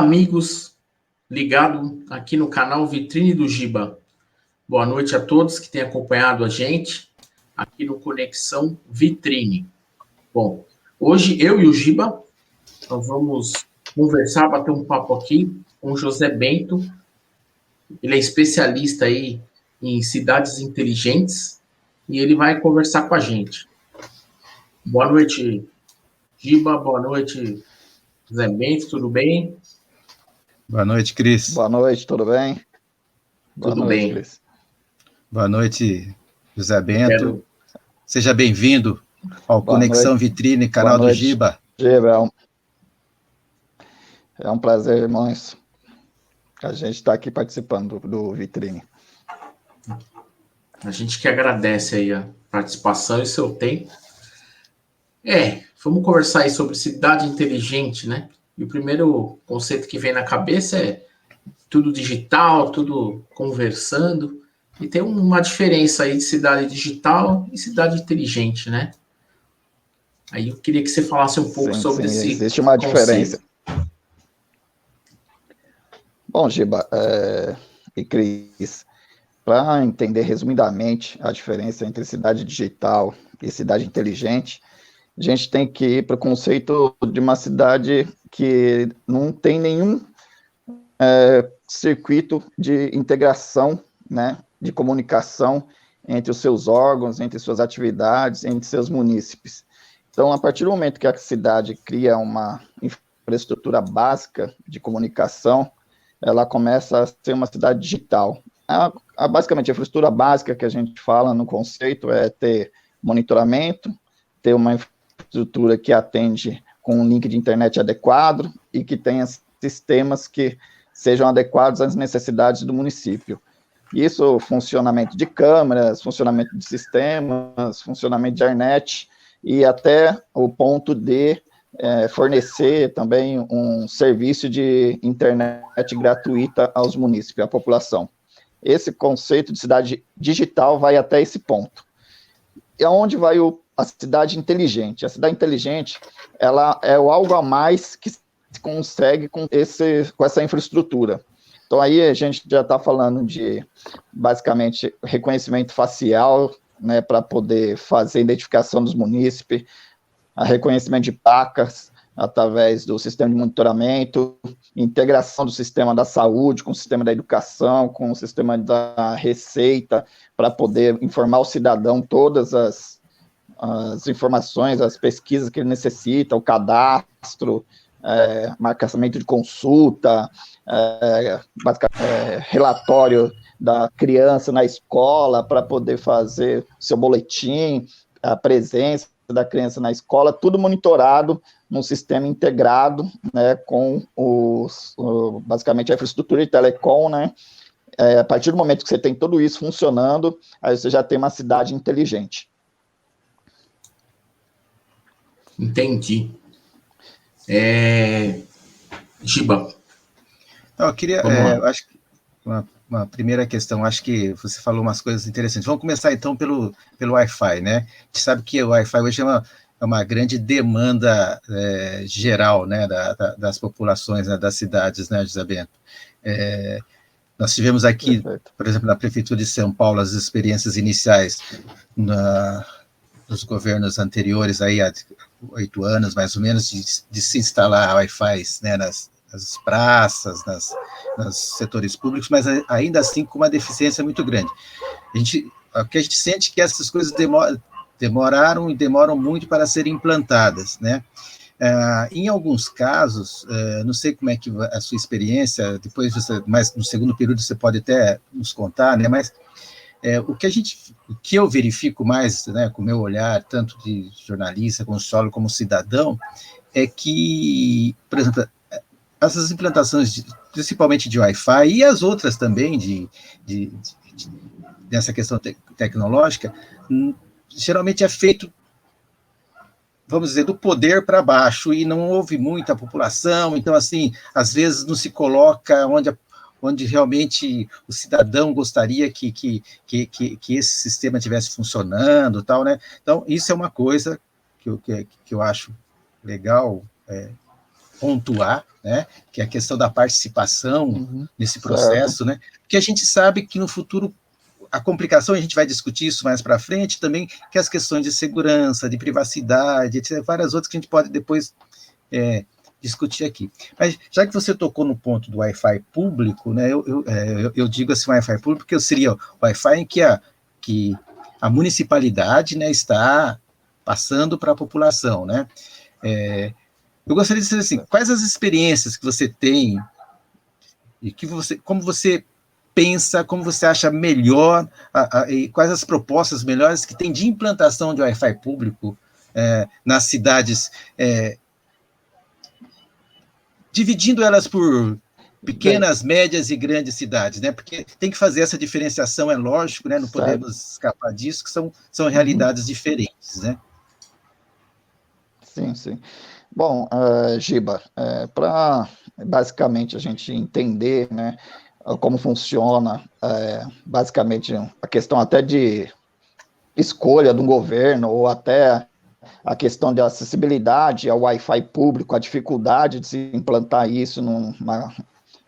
amigos ligados aqui no canal Vitrine do Giba. Boa noite a todos que têm acompanhado a gente aqui no Conexão Vitrine. Bom, hoje eu e o Giba nós vamos conversar, bater um papo aqui com o José Bento. Ele é especialista aí em cidades inteligentes e ele vai conversar com a gente. Boa noite, Giba. Boa noite, José Bento. Tudo bem? Boa noite, Cris. Boa noite, tudo bem? Tudo bem. Cris. Boa noite, José Bento. Seja bem-vindo ao Conexão Vitrine, canal do Giba. Giba, é um prazer, irmãos. A gente está aqui participando do Vitrine. A gente que agradece aí a participação e o seu tempo. Vamos conversar aí sobre cidade inteligente, né? E o primeiro conceito que vem na cabeça é tudo digital, tudo conversando. E tem uma diferença aí de cidade digital e cidade inteligente, né? Aí eu queria que você falasse um pouco sobre esse conceito. Existe uma diferença. Bom, Giba e Cris, para entender resumidamente a diferença entre cidade digital e cidade inteligente, a gente tem que ir para o conceito de uma cidade que não tem nenhum circuito de integração, né, de comunicação entre os seus órgãos, entre suas atividades, entre seus munícipes. Então, a partir do momento que a cidade cria uma infraestrutura básica de comunicação, ela começa a ser uma cidade digital. Basicamente, a infraestrutura básica que a gente fala no conceito é ter monitoramento, ter uma infraestrutura que atende com um link de internet adequado e que tenha sistemas que sejam adequados às necessidades do município. Isso, funcionamento de câmeras, funcionamento de sistemas, funcionamento de internet e até o ponto de fornecer também um serviço de internet gratuita aos munícipes, à população. Esse conceito de cidade digital vai até esse ponto. E aonde vai a cidade inteligente? A cidade inteligente, ela é algo a mais que se consegue com essa infraestrutura. Então, aí a gente já está falando de, basicamente, reconhecimento facial, né, para poder fazer identificação dos munícipes, reconhecimento de placas através do sistema de monitoramento, integração do sistema da saúde com o sistema da educação, com o sistema da receita, para poder informar o cidadão todas as informações, as pesquisas que ele necessita, o cadastro, marcamento de consulta, relatório da criança na escola para poder fazer seu boletim, a presença da criança na escola, tudo monitorado num sistema integrado, né, com basicamente a infraestrutura de telecom, né? A partir do momento que você tem tudo isso funcionando, aí você já tem uma cidade inteligente. Entendi. Giba. Eu queria, acho que uma primeira questão, acho que você falou umas coisas interessantes. Vamos começar então pelo Wi-Fi, né? A gente sabe que o Wi-Fi hoje é uma grande demanda geral, né, das populações, né, das cidades, né, José Bento? Nós tivemos aqui, por exemplo, na Prefeitura de São Paulo, as experiências iniciais nos governos anteriores, aí há 8 anos, mais ou menos, de se instalar Wi-Fi, né, nas praças, nos setores públicos, mas ainda assim com uma deficiência muito grande. O que a gente sente é que essas coisas demoraram e demoram muito para serem implantadas, né? Em alguns casos, não sei como é que a sua experiência, depois mas no segundo período você pode até nos contar, né? Mas o que eu verifico mais, né, com o meu olhar, tanto de jornalista, como cidadão, é que, por exemplo, essas implantações, principalmente de Wi-Fi, e as outras também, dessa questão tecnológica, geralmente é feito, vamos dizer, do poder para baixo, e não houve muita população, então, assim, às vezes não se coloca onde realmente o cidadão gostaria que esse sistema estivesse funcionando, tal, né? Então, isso é uma coisa que eu acho legal pontuar, né? Que é a questão da participação nesse processo, né? Porque a gente sabe que no futuro a complicação, a gente vai discutir isso mais para frente também, que as questões de segurança, de privacidade, etc., várias outras que a gente pode depois discutir aqui. Mas já que você tocou no ponto do Wi-Fi público, né, eu digo assim, Wi-Fi público, porque seria o Wi-Fi em que a municipalidade, né, está passando para a população, né? Eu gostaria de dizer assim, quais as experiências que você tem e como você pensa, como você acha melhor, e quais as propostas melhores que tem de implantação de Wi-Fi público nas cidades, dividindo elas por pequenas, médias e grandes cidades, né? Porque tem que fazer essa diferenciação, é lógico, né? Não podemos escapar disso, que são realidades diferentes, né? Sim, sim. Bom, Giba, para basicamente a gente entender, né, como funciona, basicamente, a questão até de escolha do governo, ou até a questão de acessibilidade ao Wi-Fi público, a dificuldade de se implantar isso numa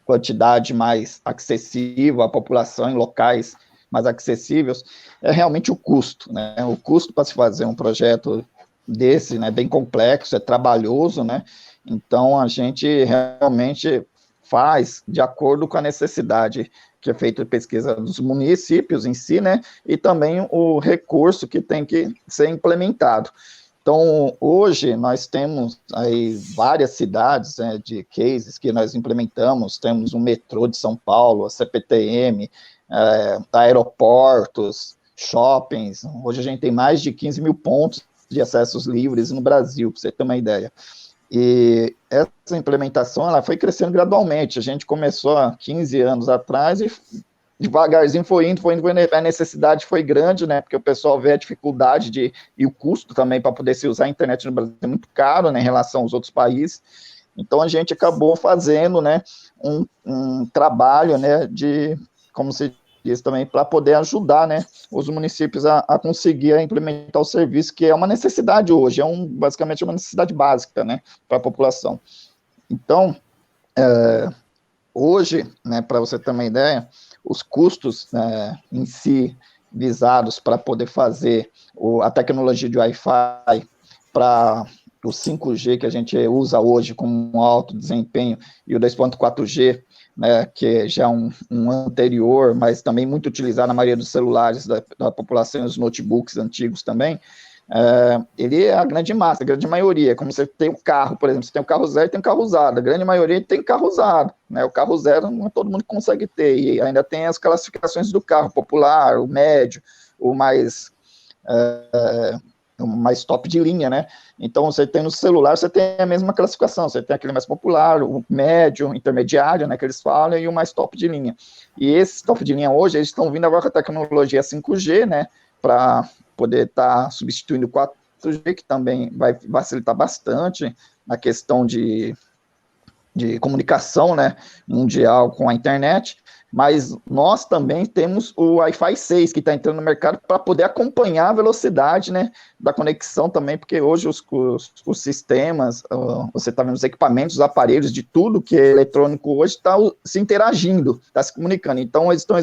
quantidade mais acessível à população, em locais mais acessíveis, é realmente o custo, né? O custo para se fazer um projeto desse, né, bem complexo, é trabalhoso, né? Então, a gente realmente faz de acordo com a necessidade que é feita pesquisa dos municípios em si, né, e também o recurso que tem que ser implementado. Então, hoje, nós temos aí várias cidades, né, de cases que nós implementamos, temos o metrô de São Paulo, a CPTM, aeroportos, shoppings, hoje a gente tem mais de 15 mil pontos de acessos livres no Brasil, para você ter uma ideia. E essa implementação ela foi crescendo gradualmente. A gente começou há 15 anos atrás e devagarzinho foi indo, a necessidade foi grande, né? Porque o pessoal vê a dificuldade e o custo também para poder se usar a internet no Brasil é muito caro, né, em relação aos outros países. Então a gente acabou fazendo, né, um trabalho, né, de, como se diz também, para poder ajudar, né, os municípios a conseguir implementar o serviço, que é uma necessidade hoje, basicamente uma necessidade básica, né, para a população. Então, hoje, né, para você ter uma ideia, os custos em si visados para poder fazer a tecnologia de Wi-Fi para o 5G que a gente usa hoje com um alto desempenho e o 2.4G, né, que já é um anterior, mas também muito utilizado na maioria dos celulares da população e os notebooks antigos também, ele é a grande massa, a grande maioria, como você tem o carro, por exemplo, você tem o carro zero e tem o carro usado, a grande maioria tem carro usado, né, o carro zero não todo mundo consegue ter, e ainda tem as classificações do carro, popular, o médio, o mais top de linha, né, então você tem no celular, você tem a mesma classificação, você tem aquele mais popular, o médio, o intermediário, né, que eles falam, e o mais top de linha, e esses top de linha hoje, eles estão vindo agora com a tecnologia 5G, né, para poder estar substituindo o 4G, que também vai facilitar bastante na questão de comunicação, né, mundial com a internet, mas nós também temos o Wi-Fi 6, que está entrando no mercado para poder acompanhar a velocidade, né, da conexão também, porque hoje os sistemas, você está vendo os equipamentos, os aparelhos, de tudo que é eletrônico hoje está se interagindo, está se comunicando, então eles estão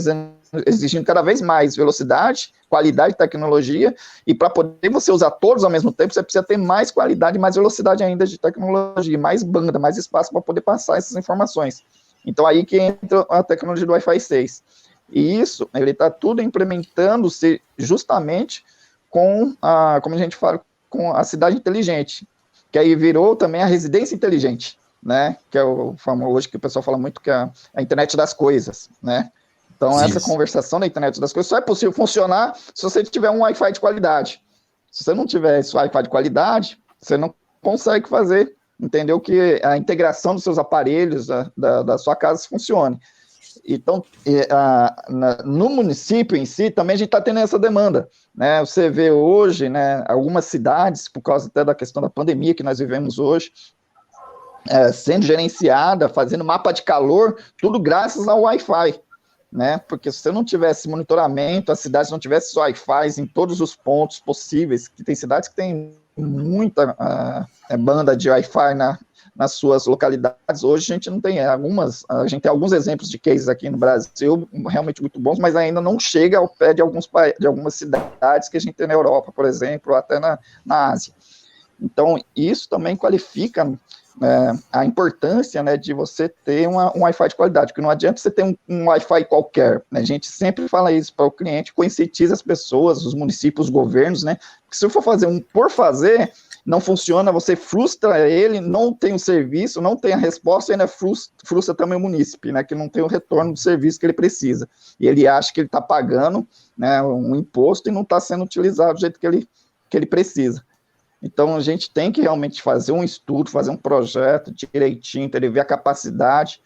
exigindo cada vez mais velocidade, qualidade de tecnologia, e para poder você usar todos ao mesmo tempo, você precisa ter mais qualidade, mais velocidade ainda de tecnologia, mais banda, mais espaço para poder passar essas informações. Então, aí que entra a tecnologia do Wi-Fi 6. E isso, ele está tudo implementando-se justamente com como a gente fala, com a cidade inteligente, que aí virou também a residência inteligente, né? Que é o famoso, hoje que o pessoal fala muito, que é a internet das coisas, né? Então, essa conversação da internet das coisas só é possível funcionar se você tiver um Wi-Fi de qualidade. Se você não tiver esse Wi-Fi de qualidade, você não consegue fazer, entendeu? Que a integração dos seus aparelhos, da sua casa, funcione. Então, no município em si, também a gente está tendo essa demanda, né? Você vê hoje, né, algumas cidades, por causa até da questão da pandemia que nós vivemos hoje, sendo gerenciada, fazendo mapa de calor, tudo graças ao Wi-Fi, né? Porque se você não tivesse monitoramento, as cidades não tivessem Wi-Fi em todos os pontos possíveis, que tem cidades que tem muita banda de Wi-Fi nas suas localidades. Hoje a gente não tem a gente tem alguns exemplos de cases aqui no Brasil, realmente muito bons, mas ainda não chega ao pé de algumas cidades que a gente tem na Europa, por exemplo, ou até na Ásia. Então, isso também qualifica a importância, né, de você ter um Wi-Fi de qualidade, porque não adianta você ter um Wi-Fi qualquer, né, a gente sempre fala isso para o cliente, conscientiza as pessoas, os municípios, os governos, né, que se for fazer por fazer, não funciona, você frustra ele, não tem o serviço, não tem a resposta, e ainda frustra também o munícipe, né, que não tem o retorno do serviço que ele precisa, e ele acha que ele está pagando, né, um imposto e não está sendo utilizado do jeito que ele precisa. Então, a gente tem que realmente fazer um estudo, fazer um projeto direitinho, entender, ver a capacidade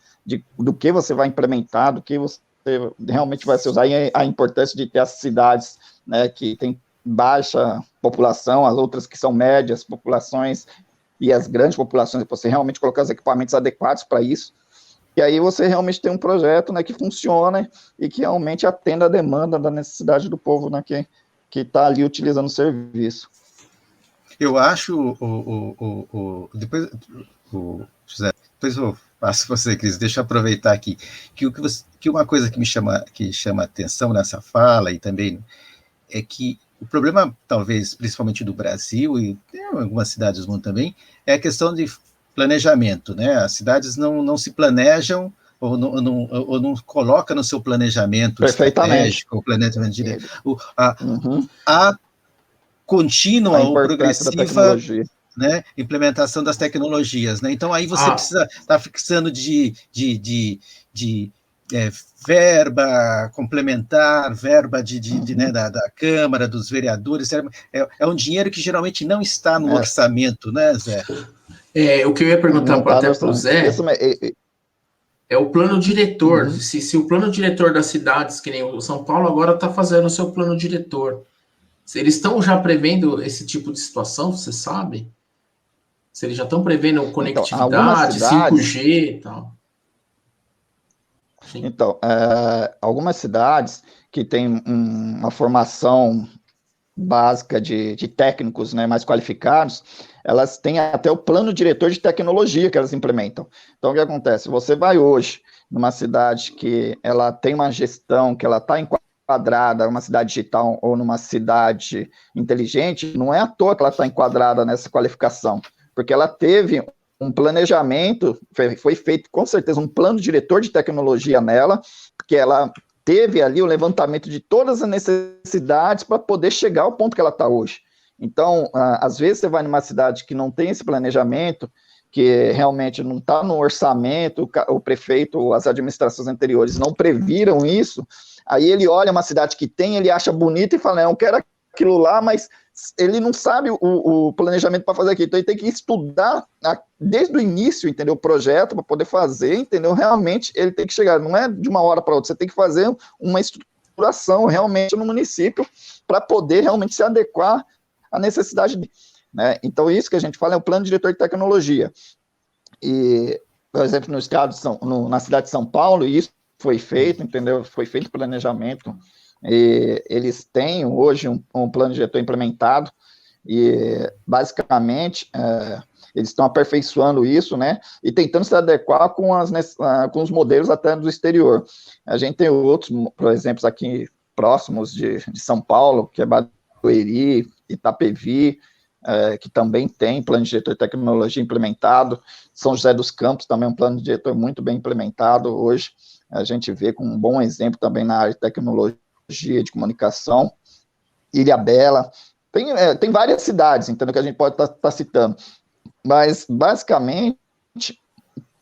do que você vai implementar, do que você realmente vai usar, e a importância de ter as cidades, né, que tem baixa população, as outras que são médias populações, e as grandes populações, você realmente colocar os equipamentos adequados para isso, e aí você realmente tem um projeto, né, que funciona e que realmente atenda a demanda da necessidade do povo, né, que está ali utilizando o serviço. Eu acho, depois, José, depois eu passo você, Cris, deixa eu aproveitar aqui, que uma coisa que chama atenção nessa fala, e também é que o problema, talvez, principalmente do Brasil, e em algumas cidades do mundo também, é a questão de planejamento, né? As cidades não se planejam, ou não coloca no seu planejamento estratégico, o planejamento a contínua ou progressiva, né, implementação das tecnologias, né? Então aí você precisa estar fixando de verba complementar, verba né, da Câmara, dos vereadores, é um dinheiro que geralmente não está no orçamento, né, Zé? O que eu ia perguntar até para o Zé é o plano diretor. Se o plano diretor das cidades, que nem o São Paulo agora está fazendo o seu plano diretor, eles estão já prevendo esse tipo de situação, você sabe? Se eles já estão prevendo conectividade, então, 5G e tal. Sim. Então, algumas cidades que têm uma formação básica de técnicos, né, mais qualificados, elas têm até o plano diretor de tecnologia que elas implementam. Então, o que acontece? Você vai hoje numa cidade que ela tem uma gestão, que ela está enquadrada, uma cidade digital ou numa cidade inteligente, não é à toa que ela está enquadrada nessa qualificação, porque ela teve um planejamento, foi feito com certeza um plano diretor de tecnologia nela, que ela teve ali o levantamento de todas as necessidades para poder chegar ao ponto que ela está hoje. Então, às vezes você vai numa cidade que não tem esse planejamento, que realmente não está no orçamento, o prefeito, as administrações anteriores não previram isso, aí ele olha uma cidade que tem, ele acha bonita e fala, não, eu quero aquilo lá, mas ele não sabe o planejamento para fazer aquilo, então ele tem que estudar desde o início, entendeu, o projeto, para poder fazer, entendeu, realmente ele tem que chegar, não é de uma hora para outra, você tem que fazer uma estruturação realmente no município, para poder realmente se adequar à necessidade, né, então isso que a gente fala é o plano diretor de tecnologia, e, por exemplo, no estado na cidade de São Paulo, isso foi feito, entendeu, foi feito planejamento, e eles têm hoje um plano diretor implementado, e basicamente eles estão aperfeiçoando isso, né, e tentando se adequar com os modelos até do exterior. A gente tem outros, por exemplo, aqui próximos de São Paulo, que é Barueri, Itapevi, que também tem plano diretor de tecnologia implementado, São José dos Campos também é um plano diretor muito bem implementado hoje, a gente vê com um bom exemplo também na área de tecnologia, de comunicação, Ilhabela, tem várias cidades, entendeu, que a gente pode estar citando, mas basicamente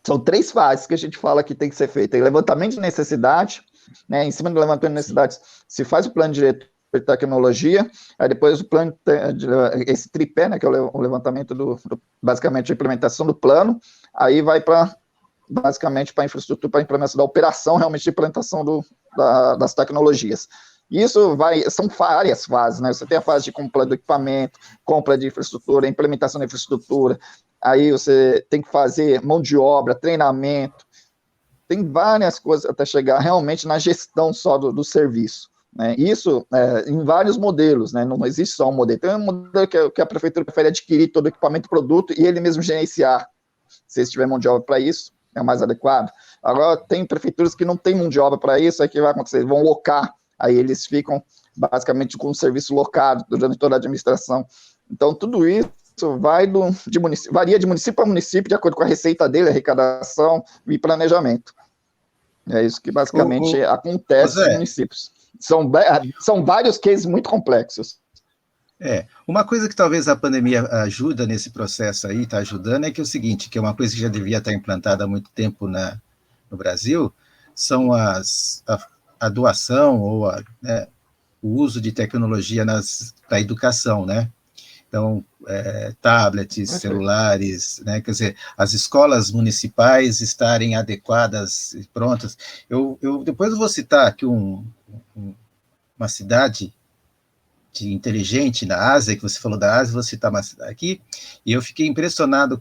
são 3 fases que a gente fala que tem que ser feito, tem levantamento de necessidade, né, em cima do levantamento de necessidades se faz o plano diretor de tecnologia, aí depois o plano, esse tripé, né, que é o levantamento basicamente a implementação do plano, aí vai basicamente para a infraestrutura, para a implementação da operação, realmente de implementação das tecnologias. Isso são várias fases, né? Você tem a fase de compra do equipamento, compra de infraestrutura, implementação da infraestrutura, aí você tem que fazer mão de obra, treinamento, tem várias coisas até chegar realmente na gestão só do serviço, né? Isso em vários modelos, né? Não existe só um modelo, tem um modelo que a prefeitura prefere adquirir todo o equipamento e produto e ele mesmo gerenciar, Se tiver mão de obra para isso, é o mais adequado. Agora, tem prefeituras que não têm mão de obra para isso, aí o que vai acontecer? Eles vão locar, aí eles ficam basicamente com um serviço locado durante toda a administração. Então, tudo isso varia de município para município, de acordo com a receita dele, arrecadação e planejamento. É isso que basicamente acontece nos municípios. São vários cases muito complexos. Uma coisa que talvez a pandemia ajuda nesse processo aí, está ajudando, é que é o seguinte, que é uma coisa que já devia estar implantada há muito tempo no Brasil, são a doação ou o uso de tecnologia na educação, né? Então, tablets, celulares, né? Quer dizer, as escolas municipais estarem adequadas e prontas. Eu depois vou citar aqui uma cidade inteligente na Ásia, que você falou da Ásia, vou citar uma cidade aqui, e eu fiquei impressionado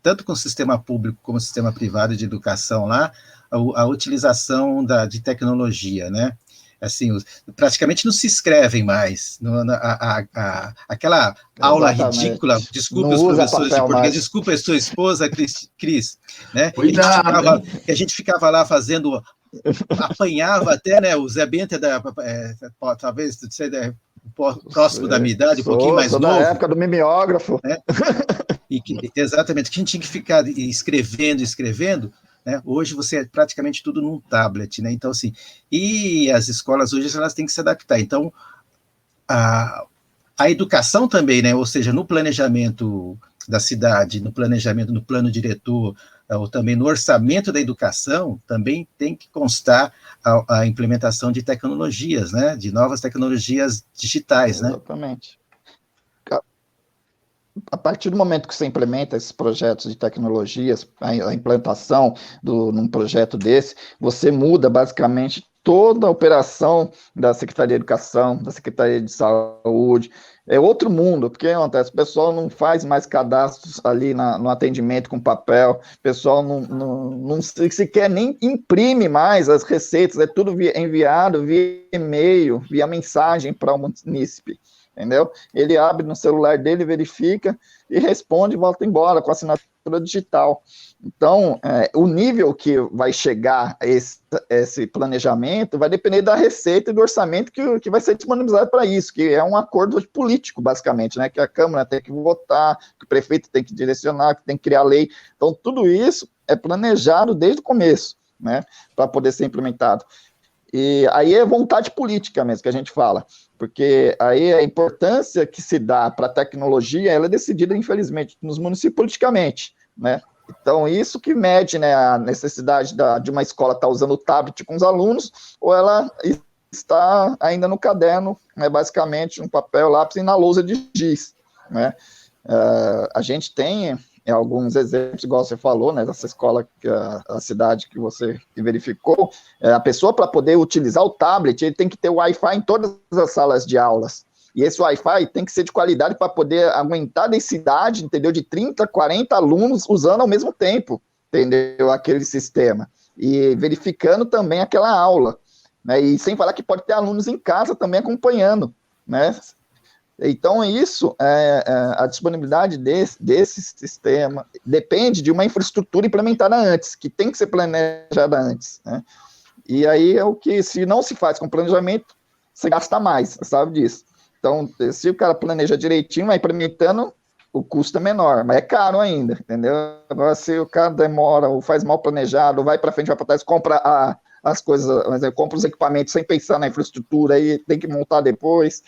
tanto com o sistema público como o sistema privado de educação lá, a utilização de tecnologia, né? Assim, praticamente não se inscrevem mais. Aquela aula ridícula, desculpe os professores de português, desculpe a sua esposa, Cris, né? Que a gente ficava lá fazendo, apanhava até, né? O Zé Bento talvez próximo da minha idade, um pouquinho mais novo. Da época do mimeógrafo. Né? Exatamente, que a gente tinha que ficar escrevendo, né? Hoje você é praticamente tudo num tablet, né? Então, assim, e as escolas hoje elas têm que se adaptar. Então, a educação também, né? Ou seja, no planejamento da cidade, no planejamento, no plano diretor, ou também no orçamento da educação, também tem que constar a implementação de tecnologias, né? De novas tecnologias digitais, né? Exatamente. A partir do momento que você implementa esses projetos de tecnologias, a implantação num projeto desse, você muda basicamente toda a operação da Secretaria de Educação, da Secretaria de Saúde. É outro mundo, porque acontece, o pessoal não faz mais cadastros ali no atendimento com papel, o pessoal não sequer nem imprime mais as receitas, é tudo enviado via e-mail, via mensagem para o munícipe. Entendeu? Ele abre no celular dele, verifica e responde e volta embora com assinatura digital. Então, o nível que vai chegar esse planejamento vai depender da receita e do orçamento que vai ser disponibilizado para isso, que é um acordo político, basicamente, né? Que a Câmara tem que votar, que o prefeito tem que direcionar, que tem que criar lei. Então, tudo isso é planejado desde o começo, né? Para poder ser implementado. E aí é vontade política mesmo que a gente fala, porque aí a importância que se dá para a tecnologia, ela é decidida, infelizmente, nos municípios politicamente, né? Então, isso que mede, né, a necessidade de uma escola estar usando o tablet com os alunos, ou ela está ainda no caderno, né, basicamente, um papel, lápis e na lousa de giz, né? A gente tem alguns exemplos, igual você falou, né, dessa escola, a cidade que você verificou, a pessoa, para poder utilizar o tablet, ele tem que ter Wi-Fi em todas as salas de aulas, e esse Wi-Fi tem que ser de qualidade para poder aguentar a densidade, entendeu, de 30, 40 alunos usando ao mesmo tempo, entendeu, aquele sistema, e verificando também aquela aula, né, e sem falar que pode ter alunos em casa também acompanhando, né. Então, isso, a disponibilidade desse sistema depende de uma infraestrutura implementada antes, que tem que ser planejada antes, né? E aí é o que, se não se faz com planejamento, você gasta mais, você sabe disso. Então, se o cara planeja direitinho, vai implementando, o custo é menor, mas é caro ainda, entendeu? Agora, se o cara demora, ou faz mal planejado, ou vai para frente, vai para trás, compra as coisas, compra os equipamentos sem pensar na infraestrutura, aí tem que montar depois.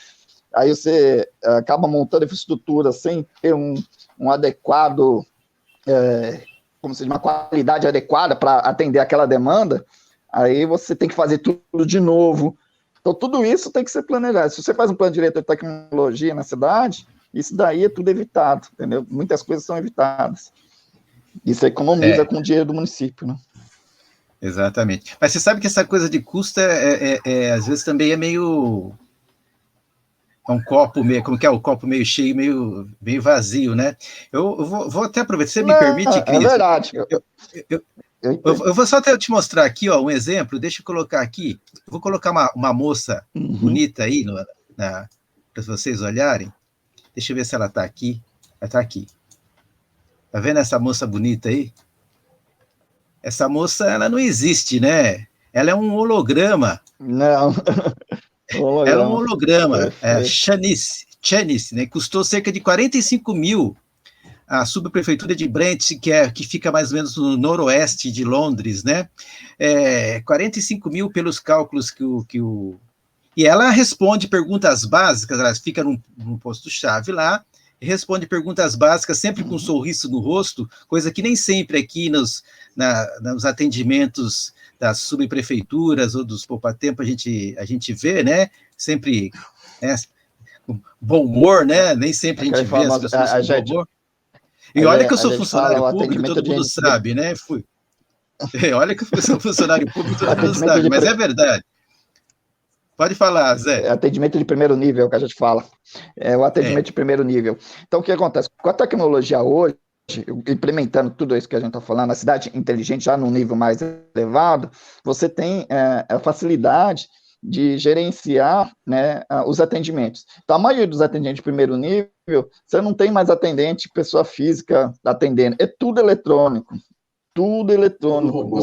Aí você acaba montando a infraestrutura sem ter um adequado, como se diz, uma qualidade adequada para atender aquela demanda, aí você tem que fazer tudo de novo. Então, tudo isso tem que ser planejado. Se você faz um plano diretor de tecnologia na cidade, isso daí é tudo evitado, entendeu? Muitas coisas são evitadas. Isso economiza com o dinheiro do município, né? Exatamente. Mas você sabe que essa coisa de custo, às vezes, também é meio... É um copo meio, como que é? O copo meio cheio, meio vazio, né? Eu vou até aproveitar, você me permite, Cris? É verdade. Eu vou só até te mostrar aqui, ó, um exemplo, deixa eu colocar aqui, vou colocar uma moça bonita aí, para vocês olharem, deixa eu ver se ela está aqui, ela está aqui. Tá vendo essa moça bonita aí? Essa moça, ela não existe, né? Ela é um holograma. Não, Ela é um holograma. holograma. É, Perfeito. Chanice, né? Custou cerca de 45 mil a subprefeitura de Brent, que fica mais ou menos no noroeste de Londres, né? 45 mil pelos cálculos que o... E ela responde perguntas básicas, ela fica num posto-chave lá, e responde perguntas básicas sempre com um sorriso no rosto, coisa que nem sempre aqui nos atendimentos das subprefeituras ou dos poupa-tempo a gente vê, né? Sempre, né? Bom humor, né? Nem sempre a gente vê as pessoas com bom humor. E olha que eu sou funcionário público, todo mundo sabe, né? Olha que eu sou funcionário público, todo mundo sabe, mas é verdade. Pode falar, Zé. Atendimento de primeiro nível, que a gente fala. O atendimento de primeiro nível. Então, o que acontece? Com a tecnologia hoje, implementando tudo isso que a gente está falando, a cidade inteligente já num nível mais elevado, você tem a facilidade de gerenciar, né, os atendimentos. Então, a maioria dos atendentes de primeiro nível, você não tem mais atendente, pessoa física atendendo, é tudo eletrônico. Tudo eletrônico.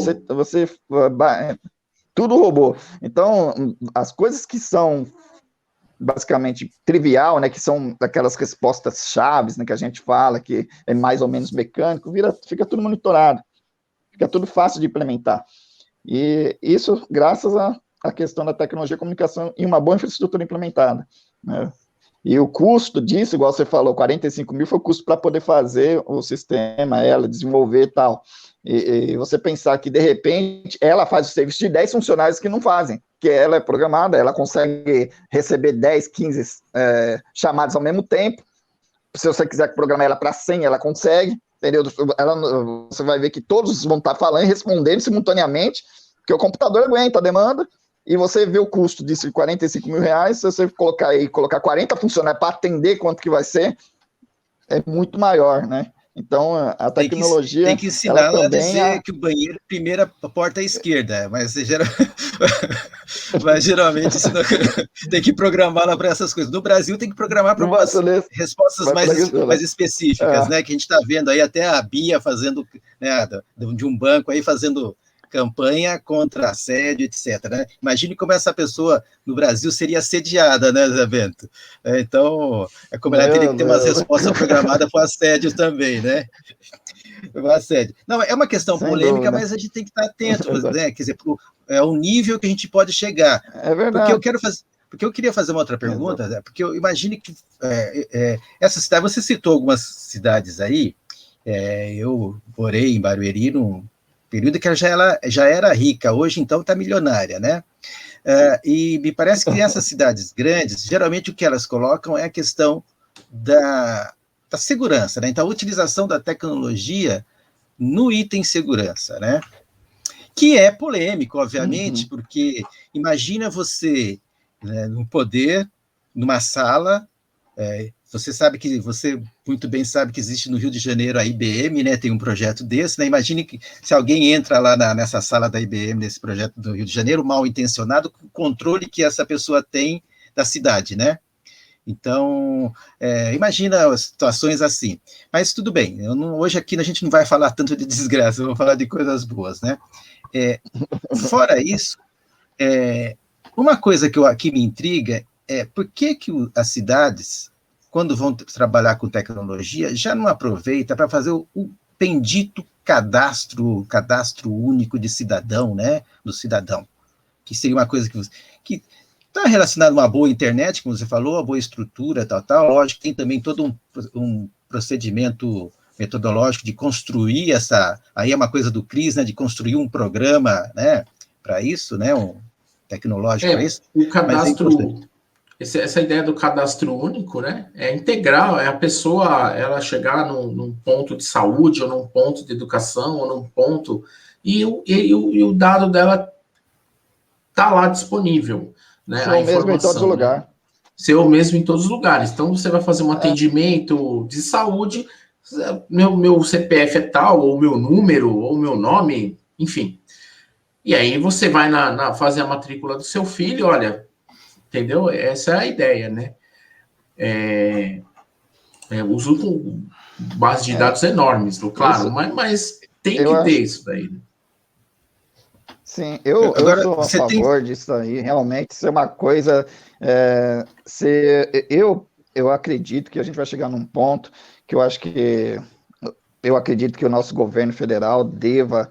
Tudo robô. Então, as coisas que são basicamente trivial, né, que são aquelas respostas chaves, né, que a gente fala, que é mais ou menos mecânico, fica tudo monitorado, fica tudo fácil de implementar. E isso graças à questão da tecnologia e comunicação e uma boa infraestrutura implementada, né? E o custo disso, igual você falou, 45 mil foi o custo para poder fazer o sistema, ela desenvolver e tal. E você pensar que, de repente, ela faz o serviço de 10 funcionários que não fazem, que ela é programada, ela consegue receber 10, 15 chamadas ao mesmo tempo. Se você quiser programar ela para 100, ela consegue, entendeu? Você vai ver que todos vão estar falando e respondendo simultaneamente, porque o computador aguenta a demanda, e você vê o custo disso de 45 mil reais, se você colocar 40 funcionários para atender quanto que vai ser, é muito maior, né? Então, a tecnologia... Tem que ensinar ela a dizer que o banheiro, primeira porta à esquerda, mas geralmente tem que programá-la para essas coisas. No Brasil, tem que programar para umas respostas mais específicas, né? Que a gente está vendo aí até a Bia fazendo, né, de um banco aí fazendo campanha contra assédio, etc. Né? Imagine como essa pessoa no Brasil seria assediada, né, Zé Bento? Então, como ela teria que ter umas respostas programadas para o assédio também, né? O assédio. Não, é uma questão polêmica, mas a gente tem que estar atento, né? Quer dizer, o nível que a gente pode chegar. É verdade. Porque eu queria fazer uma outra pergunta, Zé, porque eu imagino que essa cidade, você citou algumas cidades aí, eu morei em Barueri num período que ela já era rica, hoje então está milionária, né? E me parece que essas cidades grandes, geralmente o que elas colocam é a questão da segurança, né? Então, a utilização da tecnologia no item segurança, né? Que é polêmico, obviamente, porque imagina você, né, no poder, numa sala, você muito bem sabe que existe no Rio de Janeiro a IBM, né, tem um projeto desse, né, imagine que se alguém entra lá nessa sala da IBM, nesse projeto do Rio de Janeiro, mal intencionado, com o controle que essa pessoa tem da cidade, né? Então, imagina situações assim. Mas tudo bem, hoje aqui a gente não vai falar tanto de desgraça, vamos falar de coisas boas, né? Fora isso, uma coisa que me intriga é por que as cidades, quando vão trabalhar com tecnologia, já não aproveita para fazer o bendito cadastro único de cidadão, né? Do cidadão, que seria uma coisa que está relacionado a uma boa internet, como você falou, uma boa estrutura, tal. Lógico, tem também todo um procedimento metodológico de construir aí é uma coisa do CRIS, né? De construir um programa, né? Para isso, né? Tecnológico para isso. O cadastro... Essa ideia do cadastro único, né, é integral, é a pessoa ela chegar num ponto de saúde, ou num ponto de educação, ou num ponto, e o dado dela está lá disponível. Né, ser o mesmo em todos os lugares. Ser o mesmo em todos os lugares. Então, você vai fazer um atendimento de saúde, meu CPF é tal, ou meu número, ou meu nome, enfim. E aí você vai fazer a matrícula do seu filho, olha... Entendeu? Essa é a ideia, né? bases de dados enormes, claro, mas tem que ter isso daí. Sim, eu sou a favor disso aí, realmente, isso é uma coisa, eu acredito que a gente vai chegar num ponto que eu acredito que o nosso governo federal deva,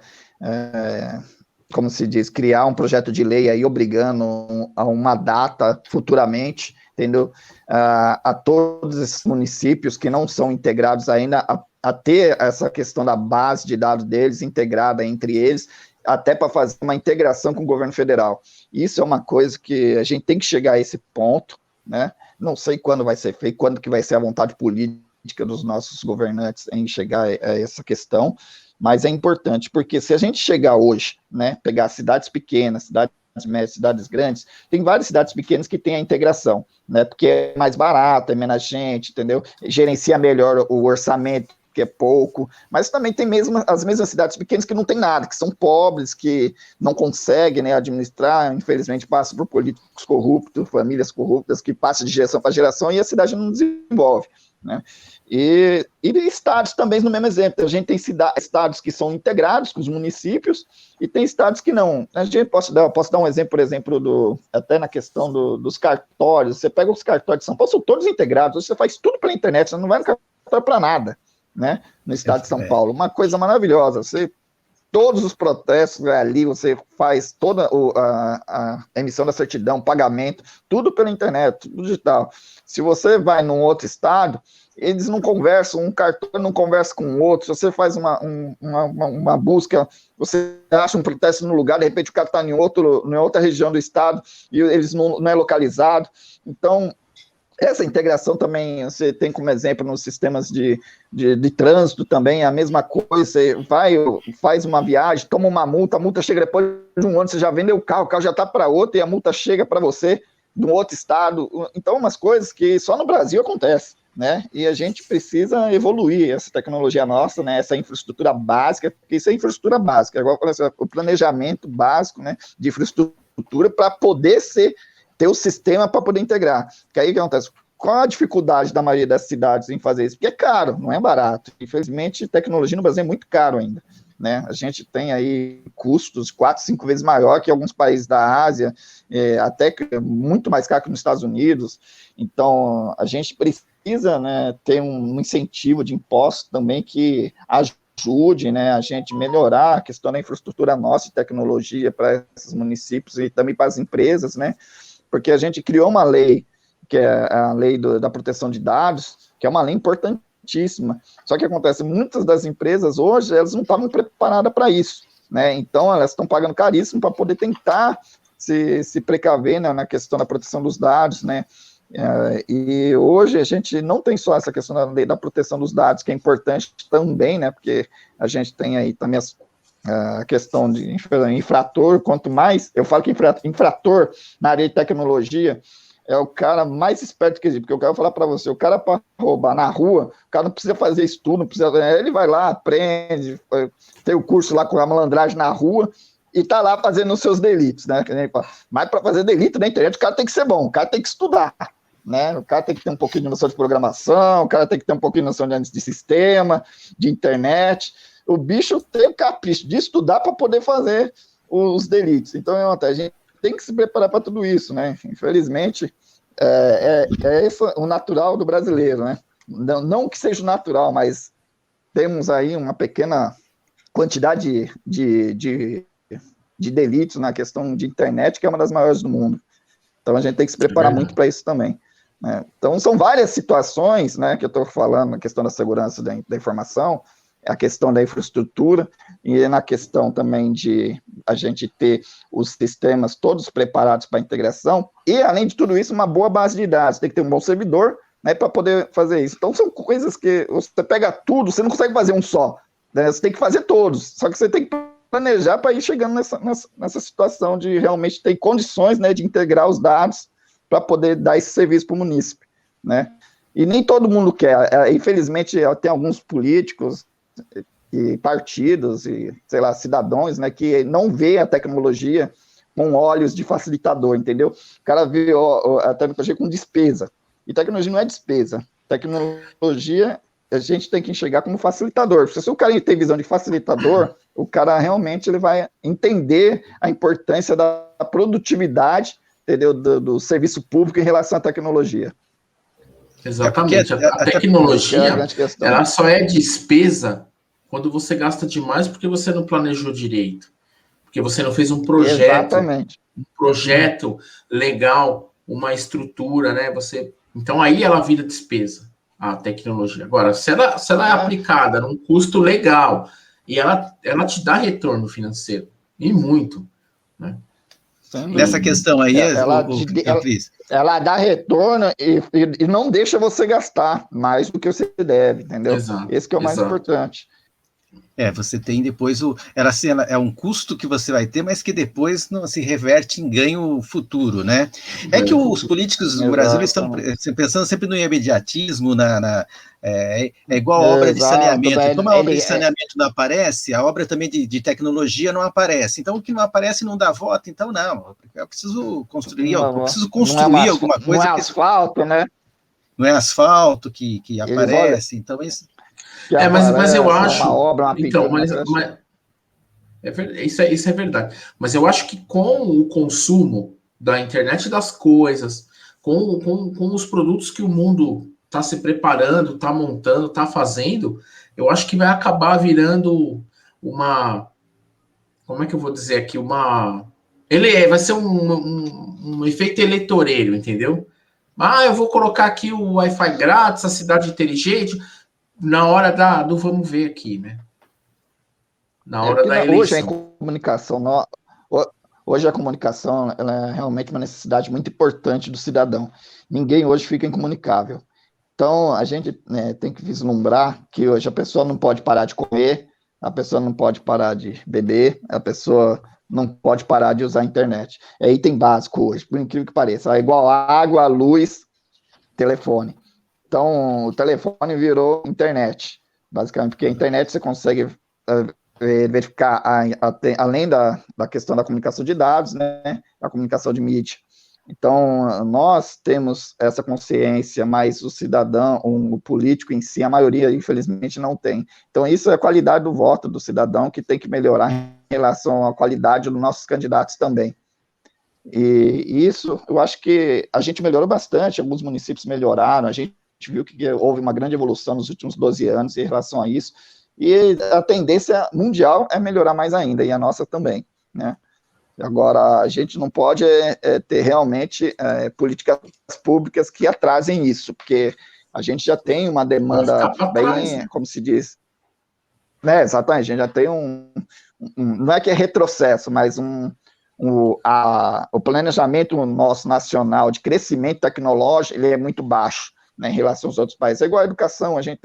como se diz, criar um projeto de lei aí obrigando a uma data futuramente, entendeu? A todos esses municípios que não são integrados ainda, a ter essa questão da base de dados deles integrada entre eles, até para fazer uma integração com o governo federal. Isso é uma coisa que a gente tem que chegar a esse ponto, né? Não sei quando vai ser feito, quando que vai ser a vontade política dos nossos governantes em chegar a essa questão, mas é importante, porque se a gente chegar hoje, né, pegar cidades pequenas, cidades médias, cidades grandes, tem várias cidades pequenas que têm a integração, né, porque é mais barato, é menos gente, entendeu? Gerencia melhor o orçamento, que é pouco, mas também tem as mesmas cidades pequenas que não tem nada, que são pobres, que não conseguem, né, administrar, infelizmente passam por políticos corruptos, famílias corruptas, que passam de geração para geração e a cidade não desenvolve, né? E estados também no mesmo exemplo, a gente tem estados que são integrados com os municípios e tem estados que não. A gente posso dar um exemplo, por exemplo, até na questão dos cartórios, você pega os cartórios de São Paulo, são todos integrados, você faz tudo pela internet, você não vai no cartório para nada, né, no estado de São Paulo, uma coisa maravilhosa, todos os protestos ali, você faz toda a emissão da certidão, pagamento, tudo pela internet, tudo digital. Se você vai num outro estado, eles não conversam, um cartório não conversa com o outro, se você faz uma busca, você acha um protesto no lugar, de repente o cara está em outra região do estado, e eles não é localizado, então essa integração também, você tem como exemplo nos sistemas de trânsito também, a mesma coisa, você faz uma viagem, toma uma multa, a multa chega depois de um ano, você já vendeu o carro já está para outro, e a multa chega para você de um outro estado, então umas coisas que só no Brasil acontece, né, e a gente precisa evoluir essa tecnologia nossa, né, essa infraestrutura básica, porque isso é infraestrutura básica, igual o planejamento básico, né, de infraestrutura para poder ter o sistema para poder integrar. Que aí o que acontece? Qual a dificuldade da maioria das cidades em fazer isso? Porque é caro, não é barato. Infelizmente, tecnologia no Brasil é muito caro ainda, né? A gente tem aí custos 4, 5 vezes maior que alguns países da Ásia, até muito mais caro que nos Estados Unidos. Então, a gente precisa, né, ter um incentivo de impostos também que ajude, né, a gente melhorar a questão da infraestrutura nossa e tecnologia para esses municípios e também para as empresas, né? Porque a gente criou uma lei, que é a lei da proteção de dados, que é uma lei importantíssima. Só que acontece, muitas das empresas hoje, elas não estavam preparadas para isso, né? Então, elas estão pagando caríssimo para poder tentar se precaver, né, na questão da proteção dos dados, né? E hoje a gente não tem só essa questão da lei da proteção dos dados, que é importante também, né? Porque a gente tem aí também a questão de infrator, quanto mais, eu falo que infrator na área de tecnologia é o cara mais esperto que existe, porque eu quero falar para você, o cara para roubar na rua, o cara não precisa fazer estudo, não precisa, ele vai lá, aprende, tem o curso lá com a malandragem na rua, e tá lá fazendo os seus delitos, né, mas para fazer delito na internet, o cara tem que ser bom, o cara tem que estudar, né, o cara tem que ter um pouquinho de noção de programação, o cara tem que ter um pouquinho de noção de sistema, de internet. O bicho tem o capricho de estudar para poder fazer os delitos. Então, a gente tem que se preparar para tudo isso, né? Infelizmente, esse o natural do brasileiro, né? Não que seja natural, mas temos aí uma pequena quantidade de delitos na questão de internet, que é uma das maiores do mundo. Então, a gente tem que se preparar muito para isso também, né? Então, são várias situações, né, que eu estou falando, na questão da segurança da informação, a questão da infraestrutura, e na questão também de a gente ter os sistemas todos preparados para a integração, e além de tudo isso, uma boa base de dados, tem que ter um bom servidor, né, para poder fazer isso. Então, são coisas que você pega tudo, você não consegue fazer um só, né, você tem que fazer todos, só que você tem que planejar para ir chegando nessa situação de realmente ter condições, né, de integrar os dados para poder dar esse serviço para o munícipe, né, e nem todo mundo quer, infelizmente tem alguns políticos e partidos e, sei lá, cidadãos, né, que não vê a tecnologia com olhos de facilitador, entendeu? O cara vê a tecnologia com despesa, e tecnologia não é despesa, tecnologia a gente tem que enxergar como facilitador. Se o cara tem visão de facilitador, o cara realmente ele vai entender a importância da produtividade, entendeu, do serviço público em relação à tecnologia. Exatamente. A tecnologia, ela só é despesa quando você gasta demais porque você não planejou direito. Porque você não fez um projeto. Exatamente. Um projeto legal, uma estrutura, né? Então aí ela vira despesa, a tecnologia. Agora, se ela é aplicada num custo legal e ela te dá retorno financeiro, e muito, né? Nessa questão aí, ela dá retorno e não deixa você gastar mais do que você deve, entendeu? Exato, esse que é o mais importante. Você tem depois ela é um custo que você vai ter, mas que depois não se reverte em ganho futuro, né? É que os políticos do Brasil estão pensando sempre no imediatismo, é igual a obra de saneamento. Como a obra de saneamento não aparece, a obra também de tecnologia não aparece. Então, o que não aparece não dá voto, então não. Eu preciso construir alguma coisa. Não é asfalto, né? Não é asfalto que aparece, então isso... mas eu acho... Uma obra, então, isso é verdade. Mas eu acho que com o consumo da internet das coisas, com os produtos que o mundo está se preparando, está montando, está fazendo, eu acho que vai acabar virando uma... Como é que eu vou dizer aqui? Vai ser um efeito eleitoreiro, entendeu? Eu vou colocar aqui o Wi-Fi grátis, a cidade inteligente... Na hora do vamos ver aqui, né? Na hora da eleição. Hoje a comunicação ela é realmente uma necessidade muito importante do cidadão. Ninguém hoje fica incomunicável. Então, a gente tem que vislumbrar que hoje a pessoa não pode parar de comer, a pessoa não pode parar de beber, a pessoa não pode parar de usar a internet. É item básico hoje, por incrível que pareça. É igual água, luz, telefone. Então, o telefone virou internet, basicamente, porque a internet você consegue verificar, além da questão da comunicação de dados, né, a comunicação de mídia. Então, nós temos essa consciência, mas o cidadão, o político em si, a maioria, infelizmente, não tem. Então, isso é a qualidade do voto do cidadão, que tem que melhorar em relação à qualidade dos nossos candidatos também. E isso, eu acho que a gente melhorou bastante, alguns municípios melhoraram, a gente viu que houve uma grande evolução nos últimos 12 anos em relação a isso, e a tendência mundial é melhorar mais ainda, e a nossa também, né? Agora, a gente não pode ter realmente políticas públicas que atrasem isso, porque a gente já tem uma demanda bem, né? Como se diz, né? Exatamente, a gente já tem não é que é retrocesso, mas o planejamento nosso nacional de crescimento tecnológico, ele é muito baixo, né, em relação aos outros países. É igual a educação, a gente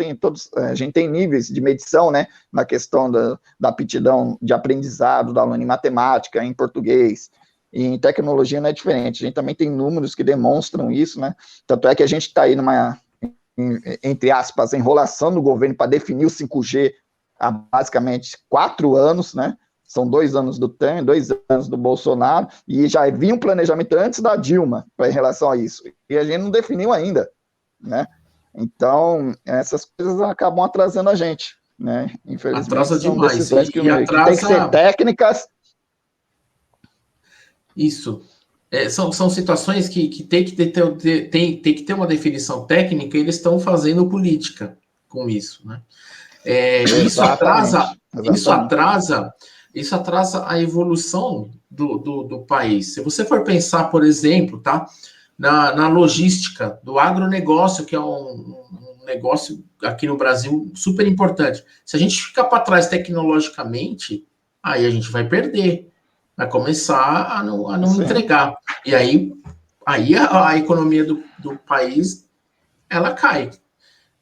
tem níveis de medição, né, na questão da aptidão de aprendizado do aluno em matemática, em português, e em tecnologia não é diferente. A gente também tem números que demonstram isso, né, tanto é que a gente está aí entre aspas, enrolação do governo para definir o 5G há basicamente 4 anos, né, são 2 anos do Temer, 2 anos do Bolsonaro, e já havia um planejamento antes da Dilma em relação a isso, e a gente não definiu ainda, né? Então, essas coisas acabam atrasando a gente, né? Infelizmente, atrasa são demais. decisões que tem que ser técnicas. Isso. São situações que tem que ter uma definição técnica, e eles estão fazendo política com isso, né? Isso atrasa a evolução do país. Se você for pensar, por exemplo, tá? Na logística do agronegócio, que é um negócio aqui no Brasil super importante. Se a gente ficar para trás tecnologicamente, aí a gente vai perder, vai começar a não entregar. E aí a economia do país, ela cai.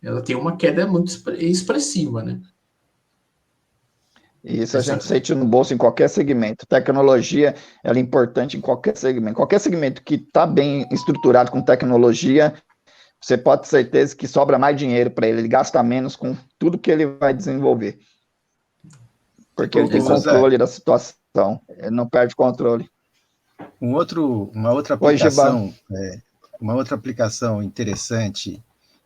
Ela tem uma queda muito expressiva, né? Isso a gente sente no bolso em qualquer segmento. Tecnologia, ela é importante em qualquer segmento. Qualquer segmento que está bem estruturado com tecnologia, você pode ter certeza que sobra mais dinheiro para ele gasta menos com tudo que ele vai desenvolver. Porque ele tem controle da situação, ele não perde controle. Uma outra aplicação interessante,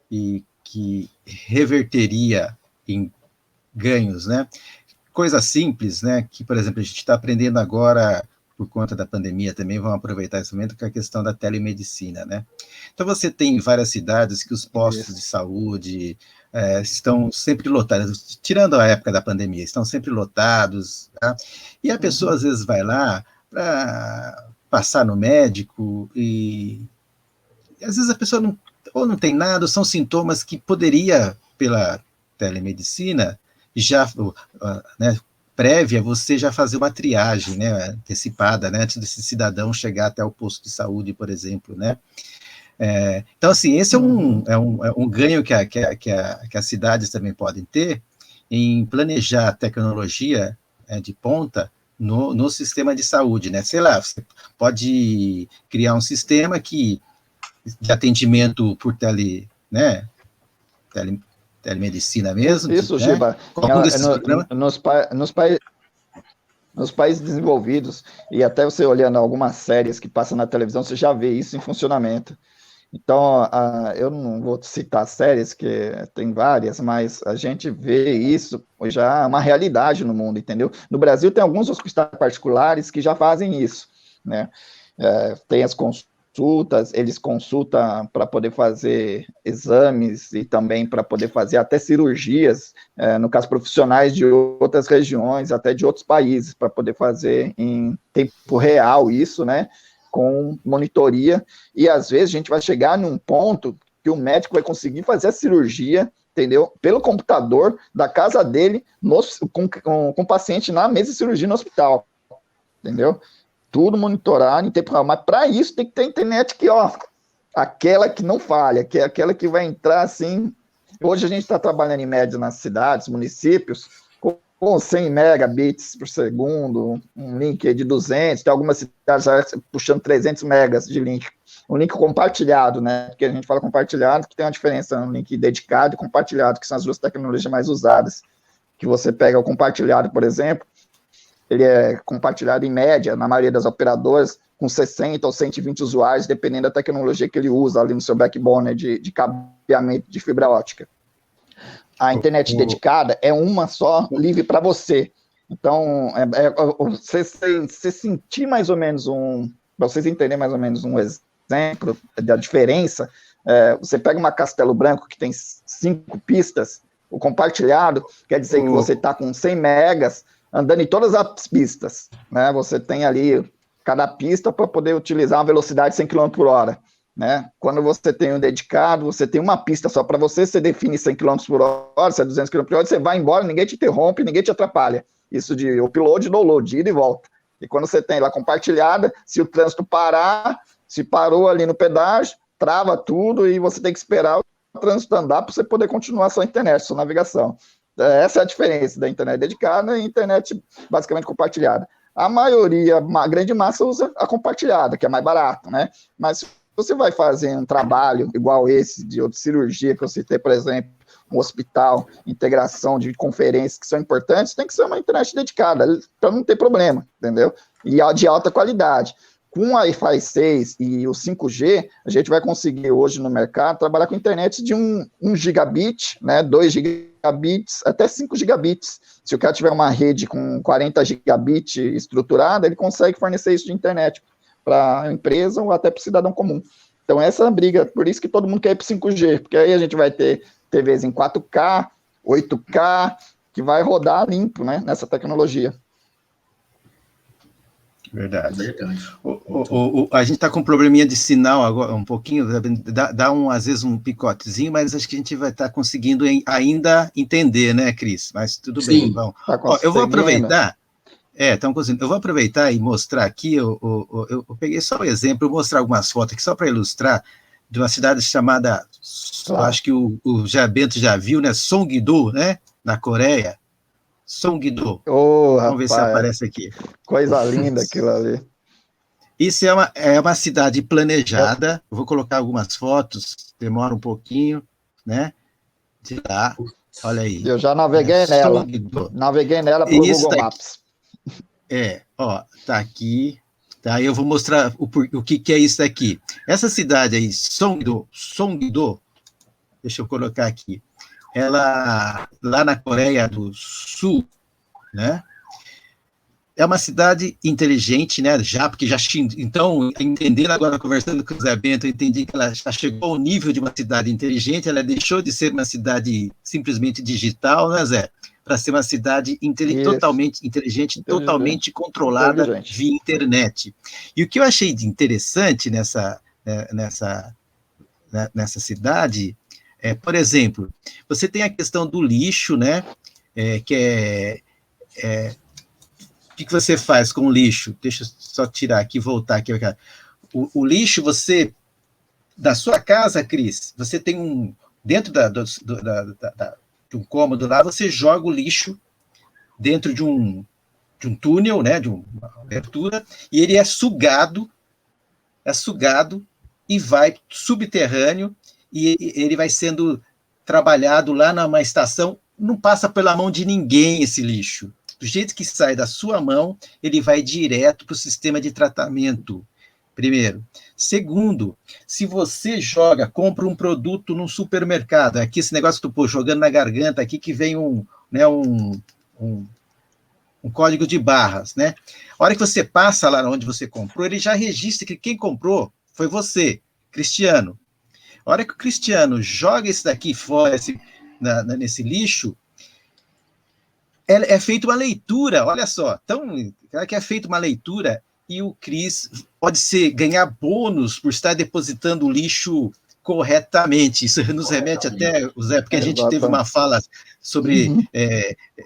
e que reverteria em ganhos, né? Coisa simples, né? Que, por exemplo, a gente está aprendendo agora, por conta da pandemia também, vamos aproveitar esse momento, que é a questão da telemedicina, né? Então, você tem várias cidades que os postos de saúde estão sempre lotados, tirando a época da pandemia, estão sempre lotados, tá? E a pessoa, às vezes, vai lá para passar no médico e às vezes a pessoa não tem nada, ou são sintomas que poderia, pela telemedicina, já, né, prévia, você já fazer uma triagem, né, antecipada, né, antes desse cidadão chegar até o posto de saúde, por exemplo, né. Então, assim, esse é um ganho que as cidades também podem ter em planejar a tecnologia de ponta no sistema de saúde, né. Sei lá, você pode criar um sistema de atendimento por telemedicina mesmo. Isso, né? Giba. Nos países desenvolvidos, e até você olhando algumas séries que passam na televisão, você já vê isso em funcionamento. Então, eu não vou citar séries, que tem várias, mas a gente vê isso já uma realidade no mundo, entendeu? No Brasil tem alguns hospitais particulares que já fazem isso, né? Tem as consultas, eles consultam para poder fazer exames e também para poder fazer até cirurgias, no caso, profissionais de outras regiões, até de outros países, para poder fazer em tempo real isso, né? Com monitoria, e às vezes a gente vai chegar num ponto que o médico vai conseguir fazer a cirurgia, entendeu? Pelo computador da casa dele, com o paciente na mesa de cirurgia no hospital, entendeu? Tudo monitorado em tempo real, mas para isso tem que ter internet que, ó, aquela que não falha, que é aquela que vai entrar assim. Hoje a gente está trabalhando em média nas cidades, municípios, com 100 megabits por segundo, um link de 200, tem algumas cidades já puxando 300 megas de link, um link compartilhado, né, porque a gente fala compartilhado, que tem uma diferença no link dedicado e compartilhado, que são as duas tecnologias mais usadas, que você pega o compartilhado, por exemplo, ele é compartilhado em média, na maioria das operadoras, com 60 ou 120 usuários, dependendo da tecnologia que ele usa ali no seu backbone, né, de cabeamento de fibra ótica. A internet dedicada é uma só, livre para você. Então, você sentir mais ou menos para vocês entenderem mais ou menos um exemplo da diferença, você pega uma Castelo Branco que tem 5 pistas, o compartilhado quer dizer que você está com 100 megas andando em todas as pistas, né? Você tem ali cada pista para poder utilizar uma velocidade de 100 km por hora. Né? Quando você tem um dedicado, você tem uma pista só para você define 100 km por hora, se é 200 km por hora, você vai embora, ninguém te interrompe, ninguém te atrapalha. Isso de upload e download, ida e volta. E quando você tem lá compartilhada, se o trânsito parar, se parou ali no pedágio, trava tudo e você tem que esperar o trânsito andar para você poder continuar a sua internet, sua navegação. Essa é a diferença da internet dedicada e internet basicamente compartilhada. A maioria, a grande massa usa a compartilhada, que é mais barato, né? Mas se você vai fazer um trabalho igual esse, de outra cirurgia que eu citei, por exemplo, um hospital, integração de conferências que são importantes, tem que ser uma internet dedicada, então não tem problema, entendeu? E de alta qualidade. Com o Wi-Fi 6 e o 5G, a gente vai conseguir hoje no mercado trabalhar com internet de 1 gigabit, né, 2 gigabits, até 5 gigabits. Se o cara tiver uma rede com 40 gigabits estruturada, ele consegue fornecer isso de internet para a empresa ou até para o cidadão comum. Então, essa é a briga, por isso que todo mundo quer ir para o 5G, porque aí a gente vai ter TVs em 4K, 8K, que vai rodar limpo, né, nessa tecnologia. Verdade. A gente está com um probleminha de sinal agora, um pouquinho, dá às vezes um picotezinho, mas acho que a gente vai estar conseguindo ainda entender, né, Cris? Mas tudo bem. Bom. Eu vou aproveitar. Estamos conseguindo. Eu vou aproveitar e mostrar aqui, eu peguei só um exemplo, vou mostrar algumas fotos aqui, só para ilustrar, de uma cidade chamada, claro. Acho que o Bento já viu, né? Songdo, né? Na Coreia. Songdo. Vamos ver se aparece aqui. Coisa linda aquilo ali. Isso é uma cidade planejada. Eu vou colocar algumas fotos, demora um pouquinho, né? De lá. Olha aí. Eu já naveguei nela. Songdo. Naveguei nela para o Google Maps. Tá aqui. Tá, eu vou mostrar o que é isso aqui. Essa cidade aí, Songdo, deixa eu colocar aqui, ela, lá na Coreia do Sul, né, é uma cidade inteligente, né, já, porque já, então, entendendo agora, conversando com o Zé Bento, eu entendi que ela já chegou ao nível de uma cidade inteligente, ela deixou de ser uma cidade simplesmente digital, né, Zé, para ser uma cidade totalmente inteligente, totalmente controlada via internet. E o que eu achei de interessante nessa cidade por exemplo, você tem a questão do lixo, né, o que você faz com o lixo? Deixa eu só tirar aqui, voltar aqui. O lixo, da sua casa, Cris, você tem dentro de um cômodo lá, você joga o lixo dentro de um túnel, né, de uma abertura, e ele é sugado e vai subterrâneo, e ele vai sendo trabalhado lá numa estação, não passa pela mão de ninguém esse lixo. Do jeito que sai da sua mão, ele vai direto para o sistema de tratamento, primeiro. Segundo, se você compra um produto num supermercado, aqui esse negócio que eu estou jogando na garganta, aqui que vem um código de barras, né? A hora que você passa lá onde você comprou, ele já registra que quem comprou foi você, Cristiano. A hora que o Cristiano joga esse daqui fora, nesse lixo, é feita uma leitura, olha só, que é feita uma leitura e o Cris pode ganhar bônus por estar depositando o lixo corretamente. Isso nos remete até, Zé, porque a gente teve uma fala sobre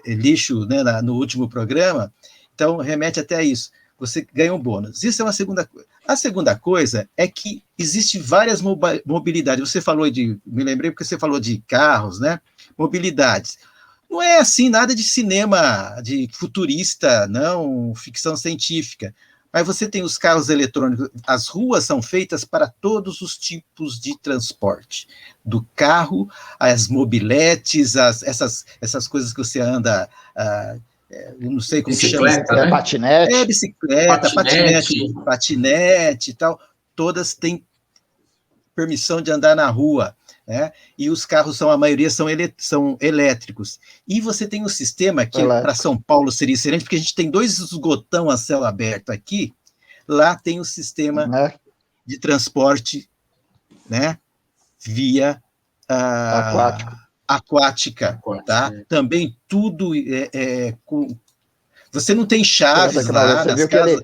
lixo, né, no último programa, então remete até a isso. Você ganha um bônus. Isso é uma segunda coisa. A segunda coisa é que existe várias mobilidades. Você falou me lembrei porque você falou de carros, né? Mobilidades. Não é assim nada de cinema, de futurista, não, ficção científica. Mas você tem os carros eletrônicos, as ruas são feitas para todos os tipos de transporte. Do carro, as mobiletes, essas coisas que você anda, eu não sei como chama. Né? Patinete. Bicicleta, patinete e tal, todas têm permissão de andar na rua. Né? E os carros, a maioria são elétricos. E você tem um sistema que para São Paulo seria excelente, porque a gente tem 2 esgotão a céu aberto aqui, lá tem o sistema de transporte, né, via aquática, tá? Também tudo você não tem chaves lá nas casas.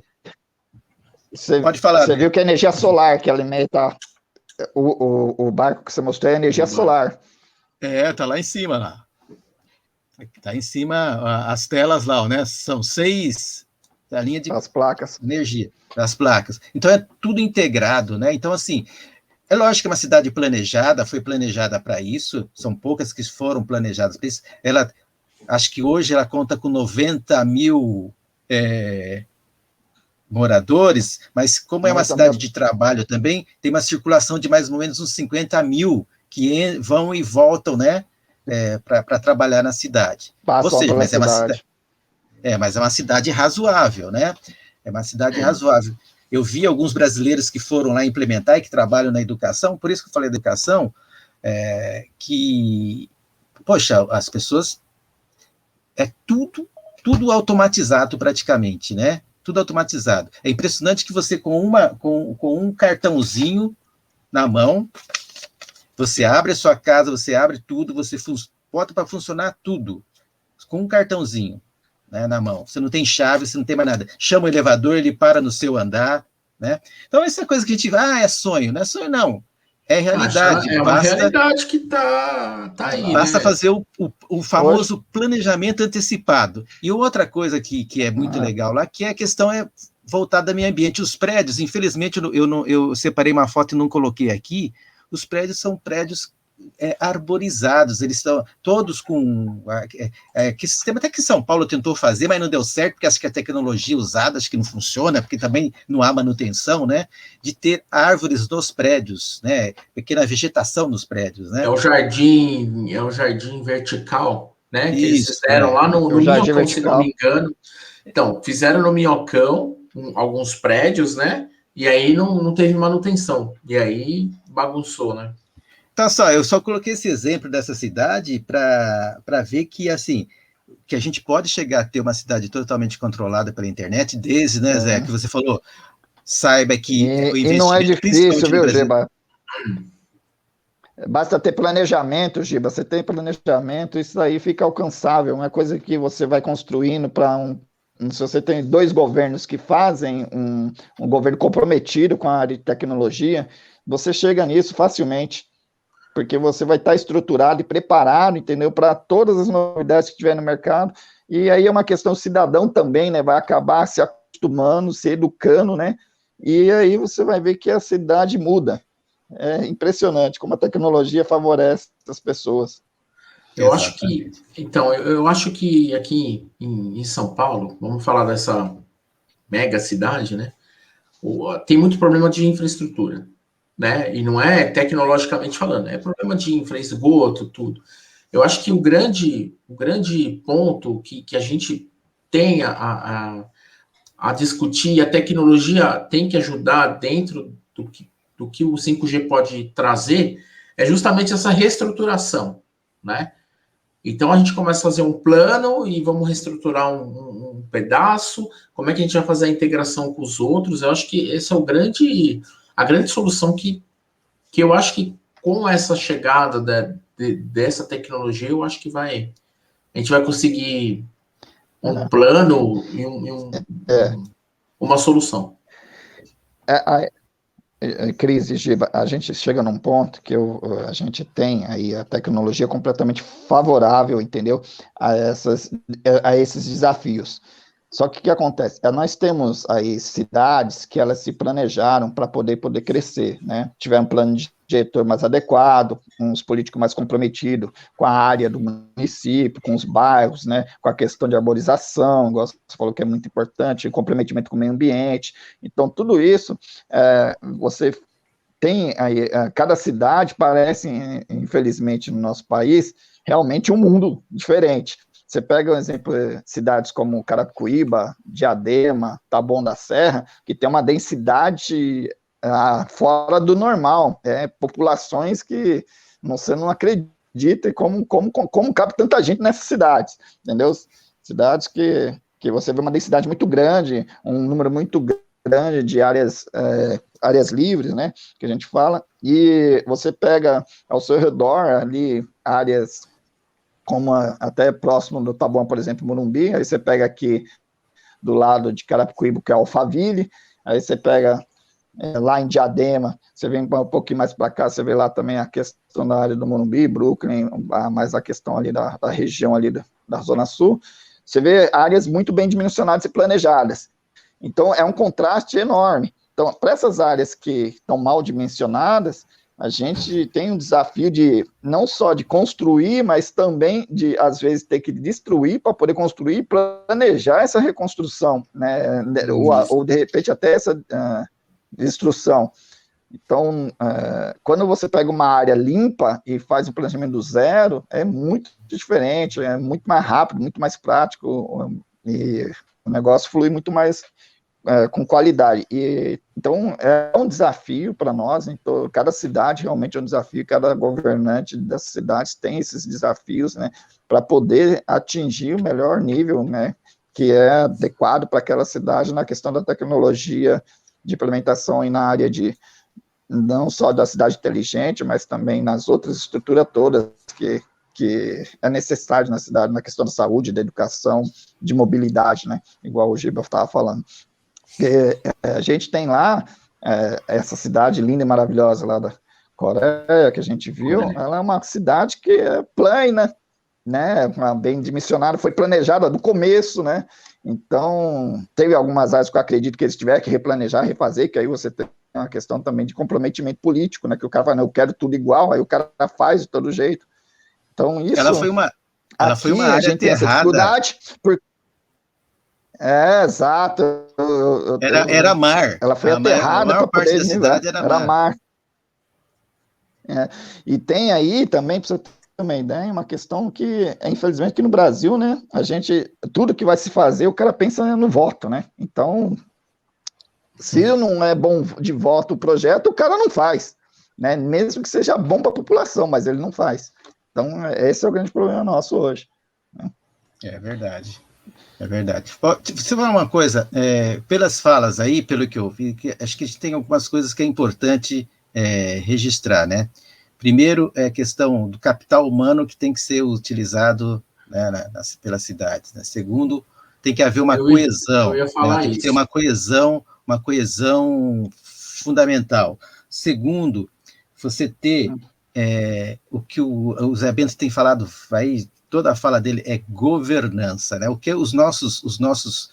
Pode falar. Você viu que a energia solar que alimenta o barco que você mostrou é energia solar. Tá lá em cima, lá. Tá em cima as telas lá, né? São 6 a linha de as placas. Energia, das placas. Então é tudo integrado, né? Então, assim, é lógico que é uma cidade planejada, foi planejada para isso, são poucas que foram planejadas para isso. Acho que hoje ela conta com 90 mil moradores, mas como é uma cidade de trabalho também, tem uma circulação de mais ou menos uns 50 mil que vão e voltam, né, para trabalhar na cidade. Ou seja, mas é uma cidade razoável, né? É uma cidade razoável. Eu vi alguns brasileiros que foram lá implementar e que trabalham na educação, por isso que eu falei educação, que, poxa, as pessoas, tudo automatizado praticamente, né? Tudo automatizado. É impressionante que você, com um cartãozinho na mão, você abre a sua casa, você abre tudo, você bota para funcionar tudo, com um cartãozinho, né, na mão. Você não tem chave, você não tem mais nada. Chama o elevador, ele para no seu andar, né? Então, essa coisa que a gente é sonho. Não é sonho, não. É realidade. É uma realidade que tá aí. Basta fazer o famoso planejamento antecipado. E outra coisa que é muito legal lá, que a questão voltada ao meio ambiente. Os prédios, infelizmente, eu separei uma foto e não coloquei aqui. Os prédios são prédios arborizados, eles estão todos com que sistema até que São Paulo tentou fazer, mas não deu certo, porque acho que a tecnologia usada acho que não funciona, porque também não há manutenção, né, de ter árvores nos prédios, né, pequena vegetação nos prédios, né. É o jardim vertical, né, que eles fizeram lá no Minhocão, se não me engano. Então, fizeram no Minhocão, alguns prédios, né, e aí não teve manutenção, e aí bagunçou, né. Tá só, eu só coloquei esse exemplo dessa cidade para ver que, assim, que a gente pode chegar a ter uma cidade totalmente controlada pela internet, desde, né, Zé, que você falou, saiba que o E não é investimento, difícil, principalmente no viu, Brasil. Giba? Basta ter planejamento, Giba. Você tem planejamento, isso aí fica alcançável. Uma coisa que você vai construindo para se você tem dois governos que fazem um governo comprometido com a área de tecnologia, você chega nisso facilmente, porque você vai estar estruturado e preparado, entendeu, para todas as novidades que tiver no mercado. E aí é uma questão cidadão também, né? Vai acabar se acostumando, se educando, né? E aí você vai ver que a cidade muda. É impressionante como a tecnologia favorece as pessoas. Eu acho que, então, eu acho que aqui em São Paulo, vamos falar dessa mega cidade, né? Tem muito problema de infraestrutura, né? E não é tecnologicamente falando, é problema de esgoto, tudo. Eu acho que o grande ponto que a gente tem a discutir, a tecnologia tem que ajudar dentro do que o 5G pode trazer, é justamente essa reestruturação, né? Então a gente começa a fazer um plano e vamos reestruturar um pedaço. Como é que a gente vai fazer a integração com os outros? Eu acho que esse é a grande solução que eu acho que com essa chegada dessa tecnologia, eu acho que a gente vai conseguir um plano e uma solução. Cris e Giba, a gente chega num ponto que a gente tem aí a tecnologia completamente favorável, entendeu? A esses desafios. Só que o que acontece? Nós temos aí cidades que elas se planejaram para poder crescer, né? Tiveram um plano diretor mais adequado, uns políticos mais comprometidos com a área do município, com os bairros, né? Com a questão de arborização, igual você falou que é muito importante, comprometimento com o meio ambiente. Então, tudo isso, você tem aí, cada cidade parece, infelizmente, no nosso país, realmente um mundo diferente. Você pega, um exemplo, cidades como Carapicuíba, Diadema, Taboão da Serra, que tem uma densidade fora do normal, populações que você não acredita como cabe tanta gente nessas cidades, entendeu? Cidades que você vê uma densidade muito grande, um número muito grande de áreas livres, né, que a gente fala, e você pega ao seu redor ali áreas como até próximo do Taboão, por exemplo, Morumbi, aí você pega aqui do lado de Carapicuíba, que é Alphaville, aí você pega lá em Diadema, você vem um pouquinho mais para cá, você vê lá também a questão da área do Morumbi, Brooklyn, mais a questão ali da região ali da Zona Sul, você vê áreas muito bem dimensionadas e planejadas. Então, é um contraste enorme. Então, para essas áreas que estão mal dimensionadas, a gente tem um desafio de não só de construir, mas também de, às vezes, ter que destruir para poder construir e planejar essa reconstrução, né? Ou de repente, até essa destruição. Então, quando você pega uma área limpa e faz um planejamento do zero, é muito diferente, é muito mais rápido, muito mais prático, e o negócio flui muito mais com qualidade. Então, é um desafio para nós, então, cada cidade realmente é um desafio, cada governante das cidades tem esses desafios, né, para poder atingir o melhor nível, né, que é adequado para aquela cidade na questão da tecnologia de implementação e na área de, não só da cidade inteligente, mas também nas outras estruturas todas que é necessário na cidade, na questão da saúde, da educação, de mobilidade, né, igual o Giba estava falando. A gente tem lá essa cidade linda e maravilhosa lá da Coreia, que a gente viu, ela é uma cidade que é plana, né, bem dimensionada, foi planejada do começo, né, então teve algumas áreas que eu acredito que eles tiveram que replanejar, refazer, que aí você tem uma questão também de comprometimento político, né, que o cara fala, não, eu quero tudo igual, aí o cara faz de todo jeito. Então isso... Ela foi uma área aterrada. Exato. Era mar. Ela foi aterrada para poder... da cidade era mar. E tem aí também, para você ter uma ideia, uma questão que, infelizmente, aqui no Brasil, né, tudo que vai se fazer, o cara pensa no voto, né? Então, se não é bom de voto o projeto, o cara não faz. né? Mesmo que seja bom para a população, mas ele não faz. Então, esse é o grande problema nosso hoje. É verdade. É verdade. Você fala uma coisa, pelas falas aí, pelo que eu vi, acho que a gente tem algumas coisas que é importante registrar, né? Primeiro, é a questão do capital humano que tem que ser utilizado, né, pelas cidades, né? Segundo, tem que haver uma coesão, eu ia né? falar Tem que ter isso. uma coesão fundamental. Segundo, você ter o que o Zé Bento tem falado, toda a fala dele é governança, né? O que os nossos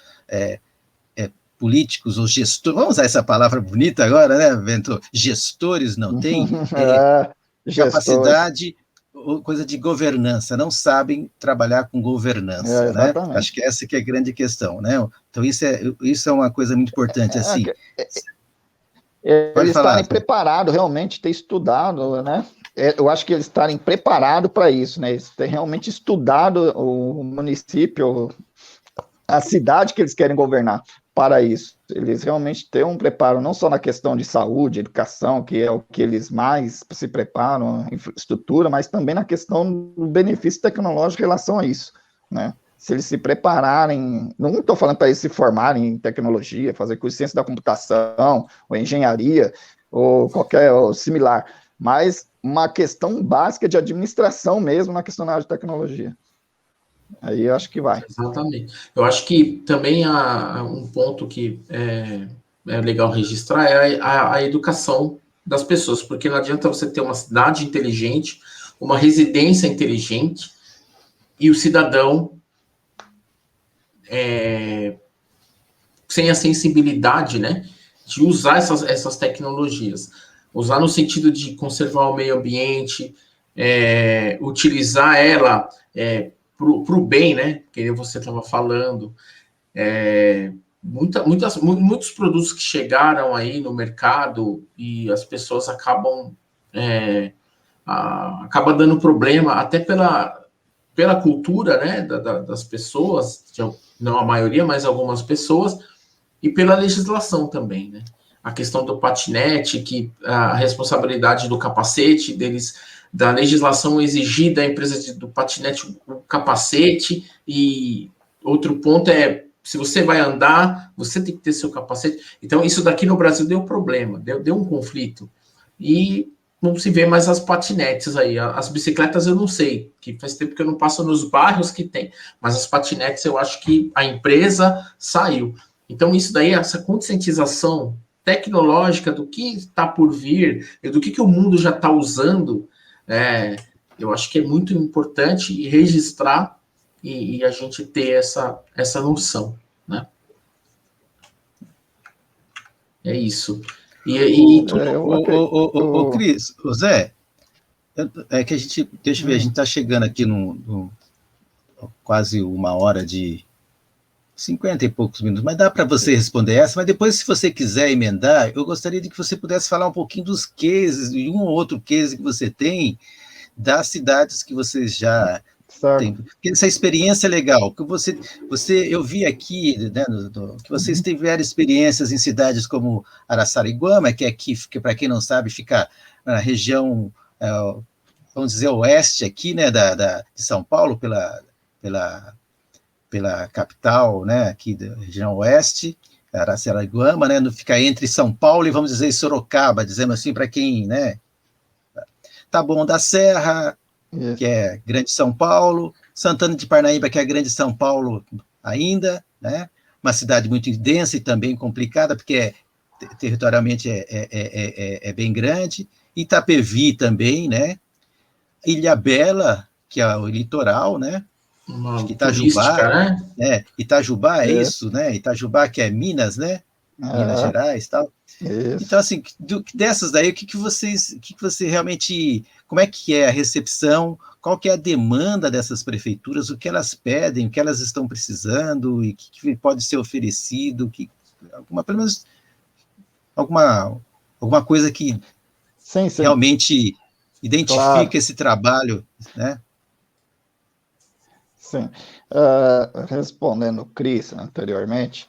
políticos ou gestores, vamos usar essa palavra bonita agora, né, Bento? Gestores não têm capacidade, coisa de governança, não sabem trabalhar com governança, né? Acho que essa que é a grande questão, né? Então isso é uma coisa muito importante, assim. Eles estarem preparados, realmente, ter estudado, né? Eu acho que eles estarem preparados para isso, né? Eles terem realmente estudado o município, a cidade que eles querem governar para isso. Eles realmente têm um preparo, não só na questão de saúde, educação, que é o que eles mais se preparam, infraestrutura, mas também na questão do benefício tecnológico em relação a isso, né? Se eles se prepararem, não estou falando para eles se formarem em tecnologia, fazer curso de ciência da computação, ou engenharia, ou qualquer similar, mas uma questão básica de administração mesmo na questão da área de tecnologia. Aí eu acho que vai. Exatamente. Eu acho que também há um ponto que é legal registrar é a educação das pessoas, porque não adianta você ter uma cidade inteligente, uma residência inteligente, e o cidadão sem a sensibilidade, né, de usar essas tecnologias. Usar no sentido de conservar o meio ambiente, utilizar ela para o bem, né, que você estava falando. Muitos produtos que chegaram aí no mercado e as pessoas acabam dando problema, até pela cultura, né, das pessoas, não a maioria, mas algumas pessoas, e pela legislação também, né? A questão do patinete, que a responsabilidade do capacete deles, da legislação exigir da empresa do patinete o capacete, e outro ponto se você vai andar, você tem que ter seu capacete. Então, isso daqui no Brasil deu problema, deu um conflito. E não se vê mais as patinetes aí. As bicicletas eu não sei, que faz tempo que eu não passo nos bairros que tem, mas as patinetes eu acho que a empresa saiu. Então, isso daí, essa conscientização tecnológica do que está por vir, do que o mundo já está usando, eu acho que é muito importante registrar e a gente ter essa noção, né? É isso. Cris, o Zé, é que a gente, deixa eu ver, a gente está chegando aqui no quase 1 hora de 50 e poucos minutos, mas dá para você responder essa, mas depois, se você quiser emendar, eu gostaria de que você pudesse falar um pouquinho dos cases, de um ou outro case que você tem, das cidades que você já tem. Porque essa experiência é legal, que eu vi aqui, né, que vocês tiveram experiências em cidades como Araçariguama, que aqui, para quem não sabe, fica na região, vamos dizer, oeste aqui, né, de São Paulo, pela capital, né, aqui da região oeste, Araçariguama, né, fica entre São Paulo e, vamos dizer, Sorocaba, dizendo assim, para quem, né, Taboão da Serra, que é Grande São Paulo, Santana de Parnaíba, que é Grande São Paulo ainda, né, uma cidade muito densa e também complicada, porque territorialmente é bem grande, Itapevi também, né, Ilhabela, que é o litoral, né, Uma Itajubá, turística, né? Itajubá é isso, né? Itajubá, que é Minas, né? Minas Gerais e tal. Isso. Então, assim, dessas daí, o que você realmente, como é que é a recepção, qual que é a demanda dessas prefeituras, o que elas pedem, o que elas estão precisando, e o que pode ser oferecido, pelo menos alguma coisa que sim. realmente identifica esse trabalho, né? Sim. Respondendo o Cris anteriormente,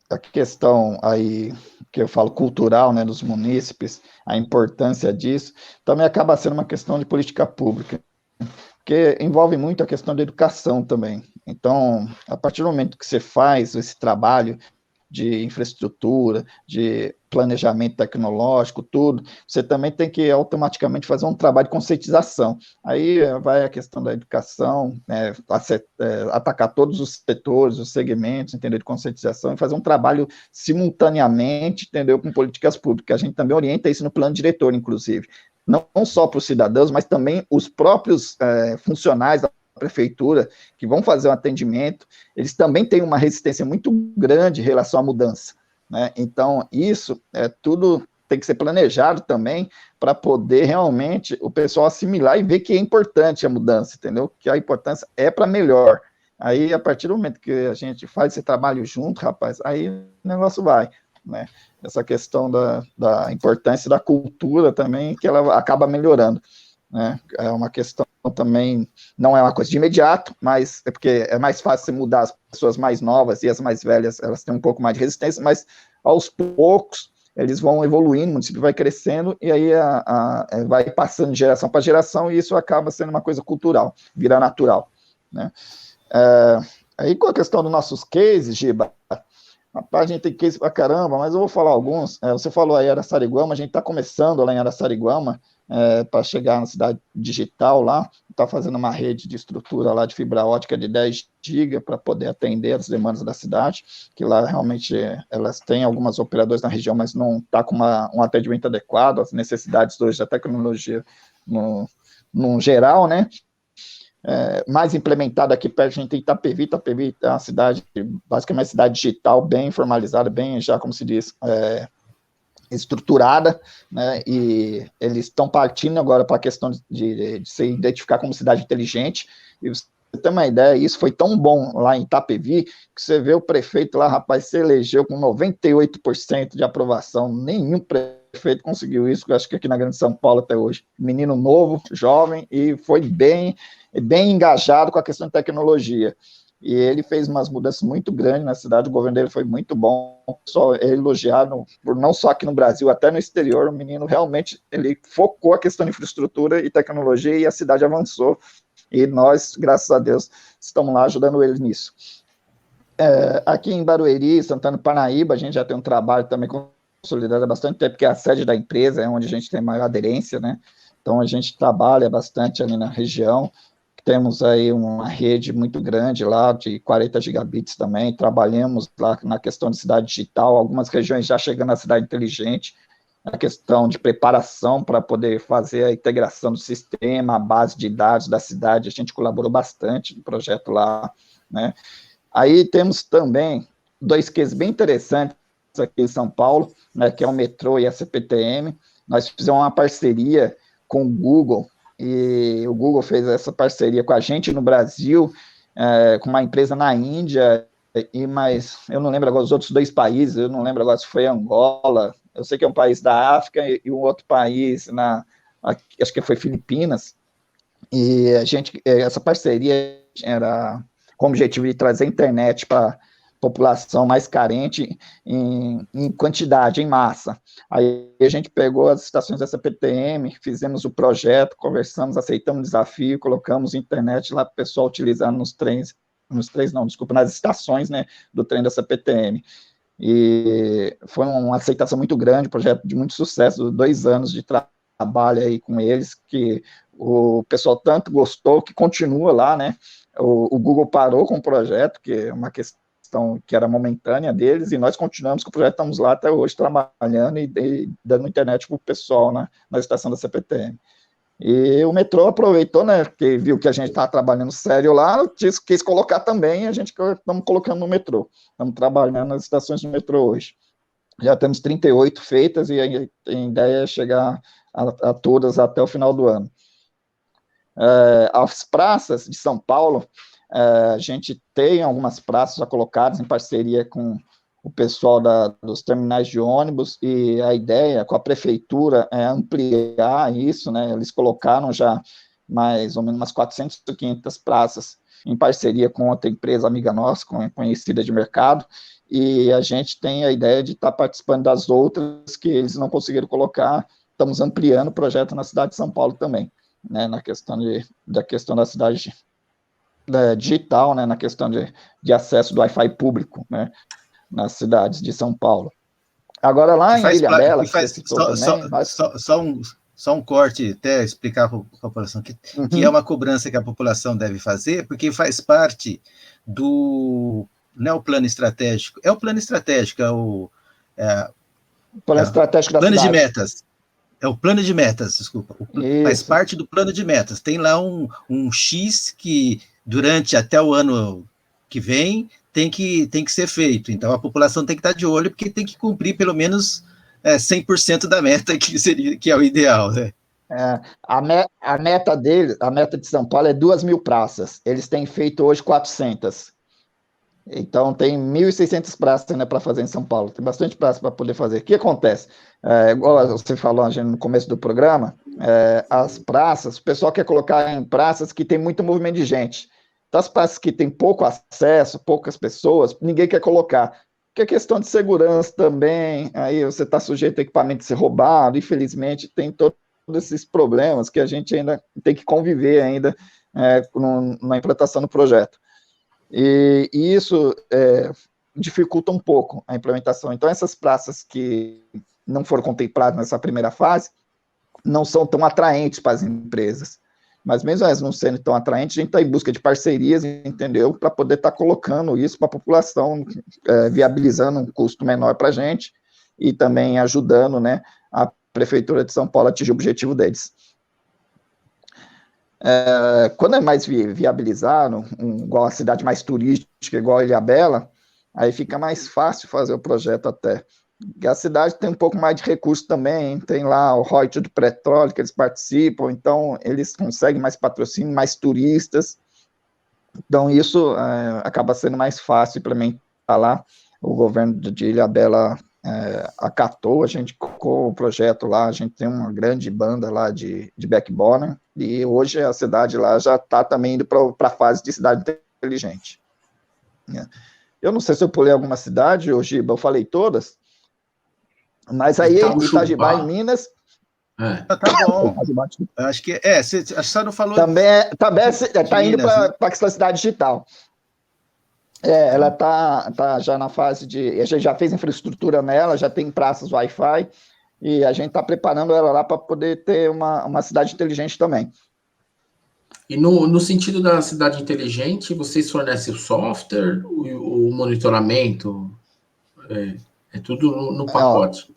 a questão aí, que eu falo cultural, né, dos munícipes, a importância disso, também acaba sendo uma questão de política pública, porque envolve muito a questão da educação também. Então, a partir do momento que você faz esse trabalho de infraestrutura, de planejamento tecnológico, tudo, você também tem que automaticamente fazer um trabalho de conscientização. Aí vai a questão da educação, atacar todos os setores, os segmentos, entendeu, de conscientização e fazer um trabalho simultaneamente, entendeu, com políticas públicas. A gente também orienta isso no plano diretor, inclusive. Não só para os cidadãos, mas também os próprios funcionários da prefeitura que vão fazer um atendimento, eles também têm uma resistência muito grande em relação à mudança, né? Então, isso tudo tem que ser planejado também para poder realmente o pessoal assimilar e ver que é importante a mudança, entendeu? Que a importância é para melhor. Aí, a partir do momento que a gente faz esse trabalho junto, rapaz, aí o negócio vai, né? Essa questão da importância da cultura também, que ela acaba melhorando, né? É uma questão também, não é uma coisa de imediato, mas é porque é mais fácil mudar as pessoas mais novas e as mais velhas, elas têm um pouco mais de resistência, mas aos poucos eles vão evoluindo, o município vai crescendo e aí vai passando de geração para geração e isso acaba sendo uma coisa cultural, vira natural, né? Aí com a questão dos nossos cases, Giba, rapaz, a gente tem case pra caramba, mas eu vou falar alguns. Você falou aí Araçariguama, a gente está começando lá em Araçariguama, para chegar na cidade digital lá, está fazendo uma rede de estrutura lá de fibra ótica de 10 GB para poder atender as demandas da cidade, que lá realmente elas têm algumas operadoras na região, mas não está com um atendimento adequado às necessidades hoje da tecnologia no geral, né? Mais implementada aqui perto, a gente tem Itapevi. Itapevi é uma cidade, basicamente uma cidade digital, bem formalizada, bem, já como se diz, estruturada, né, e eles estão partindo agora para a questão de se identificar como cidade inteligente, e você tem uma ideia, isso foi tão bom lá em Itapevi, que você vê o prefeito lá, rapaz, se elegeu com 98% de aprovação, nenhum prefeito conseguiu isso, eu acho que aqui na Grande São Paulo até hoje, menino novo, jovem, e foi bem engajado com a questão de tecnologia. E ele fez umas mudanças muito grandes na cidade, o governo dele foi muito bom, só é elogiado, não só aqui no Brasil, até no exterior, o menino realmente, ele focou a questão de infraestrutura e tecnologia, e a cidade avançou, e nós, graças a Deus, estamos lá ajudando ele nisso. Aqui em Barueri, Santana do Parnaíba, a gente já tem um trabalho também consolidado há bastante tempo, que é a sede da empresa, é onde a gente tem maior aderência, né? Então a gente trabalha bastante ali na região, temos aí uma rede muito grande lá, de 40 gigabits também, trabalhamos lá na questão de cidade digital, algumas regiões já chegando à cidade inteligente, a questão de preparação para poder fazer a integração do sistema, a base de dados da cidade, a gente colaborou bastante no projeto lá, né? Aí temos também 2 cases bem interessantes aqui em São Paulo, né, que é o metrô e a CPTM. Nós fizemos uma parceria com o Google, e o Google fez essa parceria com a gente no Brasil, com uma empresa na Índia, mas eu não lembro agora os outros 2 países, eu não lembro agora se foi Angola, eu sei que é um país da África, e um outro país, acho que foi Filipinas, e essa parceria era com o objetivo de trazer internet para população mais carente em quantidade, em massa. Aí a gente pegou as estações da CPTM, fizemos o projeto, conversamos, aceitamos o desafio, colocamos internet lá para o pessoal utilizar nas estações, né, do trem da CPTM. E foi uma aceitação muito grande, projeto de muito sucesso, 2 anos de trabalho aí com eles, que o pessoal tanto gostou que continua lá, né? O Google parou com o projeto, que é uma questão que era momentânea deles, e nós continuamos com o projeto, estamos lá até hoje trabalhando e dando internet para o pessoal na estação da CPTM. E o metrô aproveitou, né, que viu que a gente estava trabalhando sério lá, quis colocar também, a gente estamos colocando no metrô, estamos trabalhando nas estações do metrô hoje. Já temos 38 feitas e a ideia é chegar a todas até o final do ano. As praças de São Paulo, a gente tem algumas praças já colocadas em parceria com o pessoal dos terminais de ônibus, e a ideia com a prefeitura é ampliar isso, né? Eles colocaram já mais ou menos umas 400, 500 praças em parceria com outra empresa amiga nossa, conhecida de mercado, e a gente tem a ideia de estar participando das outras que eles não conseguiram colocar. Estamos ampliando o projeto na cidade de São Paulo também, né, na questão da cidade digital, né, na questão de acesso do Wi-Fi público, né, nas cidades de São Paulo. Agora, lá em Ilhabela, que você citou também... Só um corte, até explicar para a população, que é uma cobrança que a população deve fazer, porque faz parte do... Não é o plano estratégico, é o plano estratégico, plano estratégico da plano cidade. De metas. É o plano de metas, desculpa. Faz parte do plano de metas. Tem lá um X que, durante até o ano que vem, tem que ser feito. Então, a população tem que estar de olho, porque tem que cumprir pelo menos 100% da meta, que é o ideal, né? A meta de São Paulo é 2.000 praças. Eles têm feito hoje 400. Então, tem 1.600 praças, né, para fazer em São Paulo. Tem bastante praça para poder fazer. O que acontece? Igual você falou no começo do programa, as praças, o pessoal quer colocar em praças que tem muito movimento de gente. Então, as praças que tem pouco acesso, poucas pessoas, ninguém quer colocar. Porque é questão de segurança também, aí você está sujeito a equipamento ser roubado, infelizmente, tem todos esses problemas que a gente ainda tem que conviver ainda na implantação do projeto. E isso dificulta um pouco a implementação. Então, essas praças que não foram contempladas nessa primeira fase não são tão atraentes para as empresas. Mas mesmo elas não sendo tão atraentes, a gente está em busca de parcerias, entendeu? Para poder estar colocando isso para a população, viabilizando um custo menor para a gente e também ajudando, né, a Prefeitura de São Paulo a atingir o objetivo deles. Quando é mais viabilizado, igual a cidade mais turística, igual a Ilhabela, aí fica mais fácil fazer o projeto até. A cidade tem um pouco mais de recurso também, tem lá o royalties do petróleo que eles participam, então eles conseguem mais patrocínio, mais turistas, então isso acaba sendo mais fácil implementar lá. O governo de Ilhabela acatou, a gente colocou o projeto lá, a gente tem uma grande banda lá de backbone, e hoje a cidade lá já está também indo para a fase de cidade inteligente. Eu não sei se eu pulei alguma cidade, Giba, eu falei todas, mas aí Itajubá, em Minas... Tá bom. Acho que você só não falou... Também está indo para a questão da cidade digital. Ela tá já na fase de... A gente já fez infraestrutura nela, já tem praças Wi-Fi, e a gente está preparando ela lá para poder ter uma cidade inteligente também. E no sentido da cidade inteligente, vocês fornecem o software, o monitoramento? É tudo no pacote.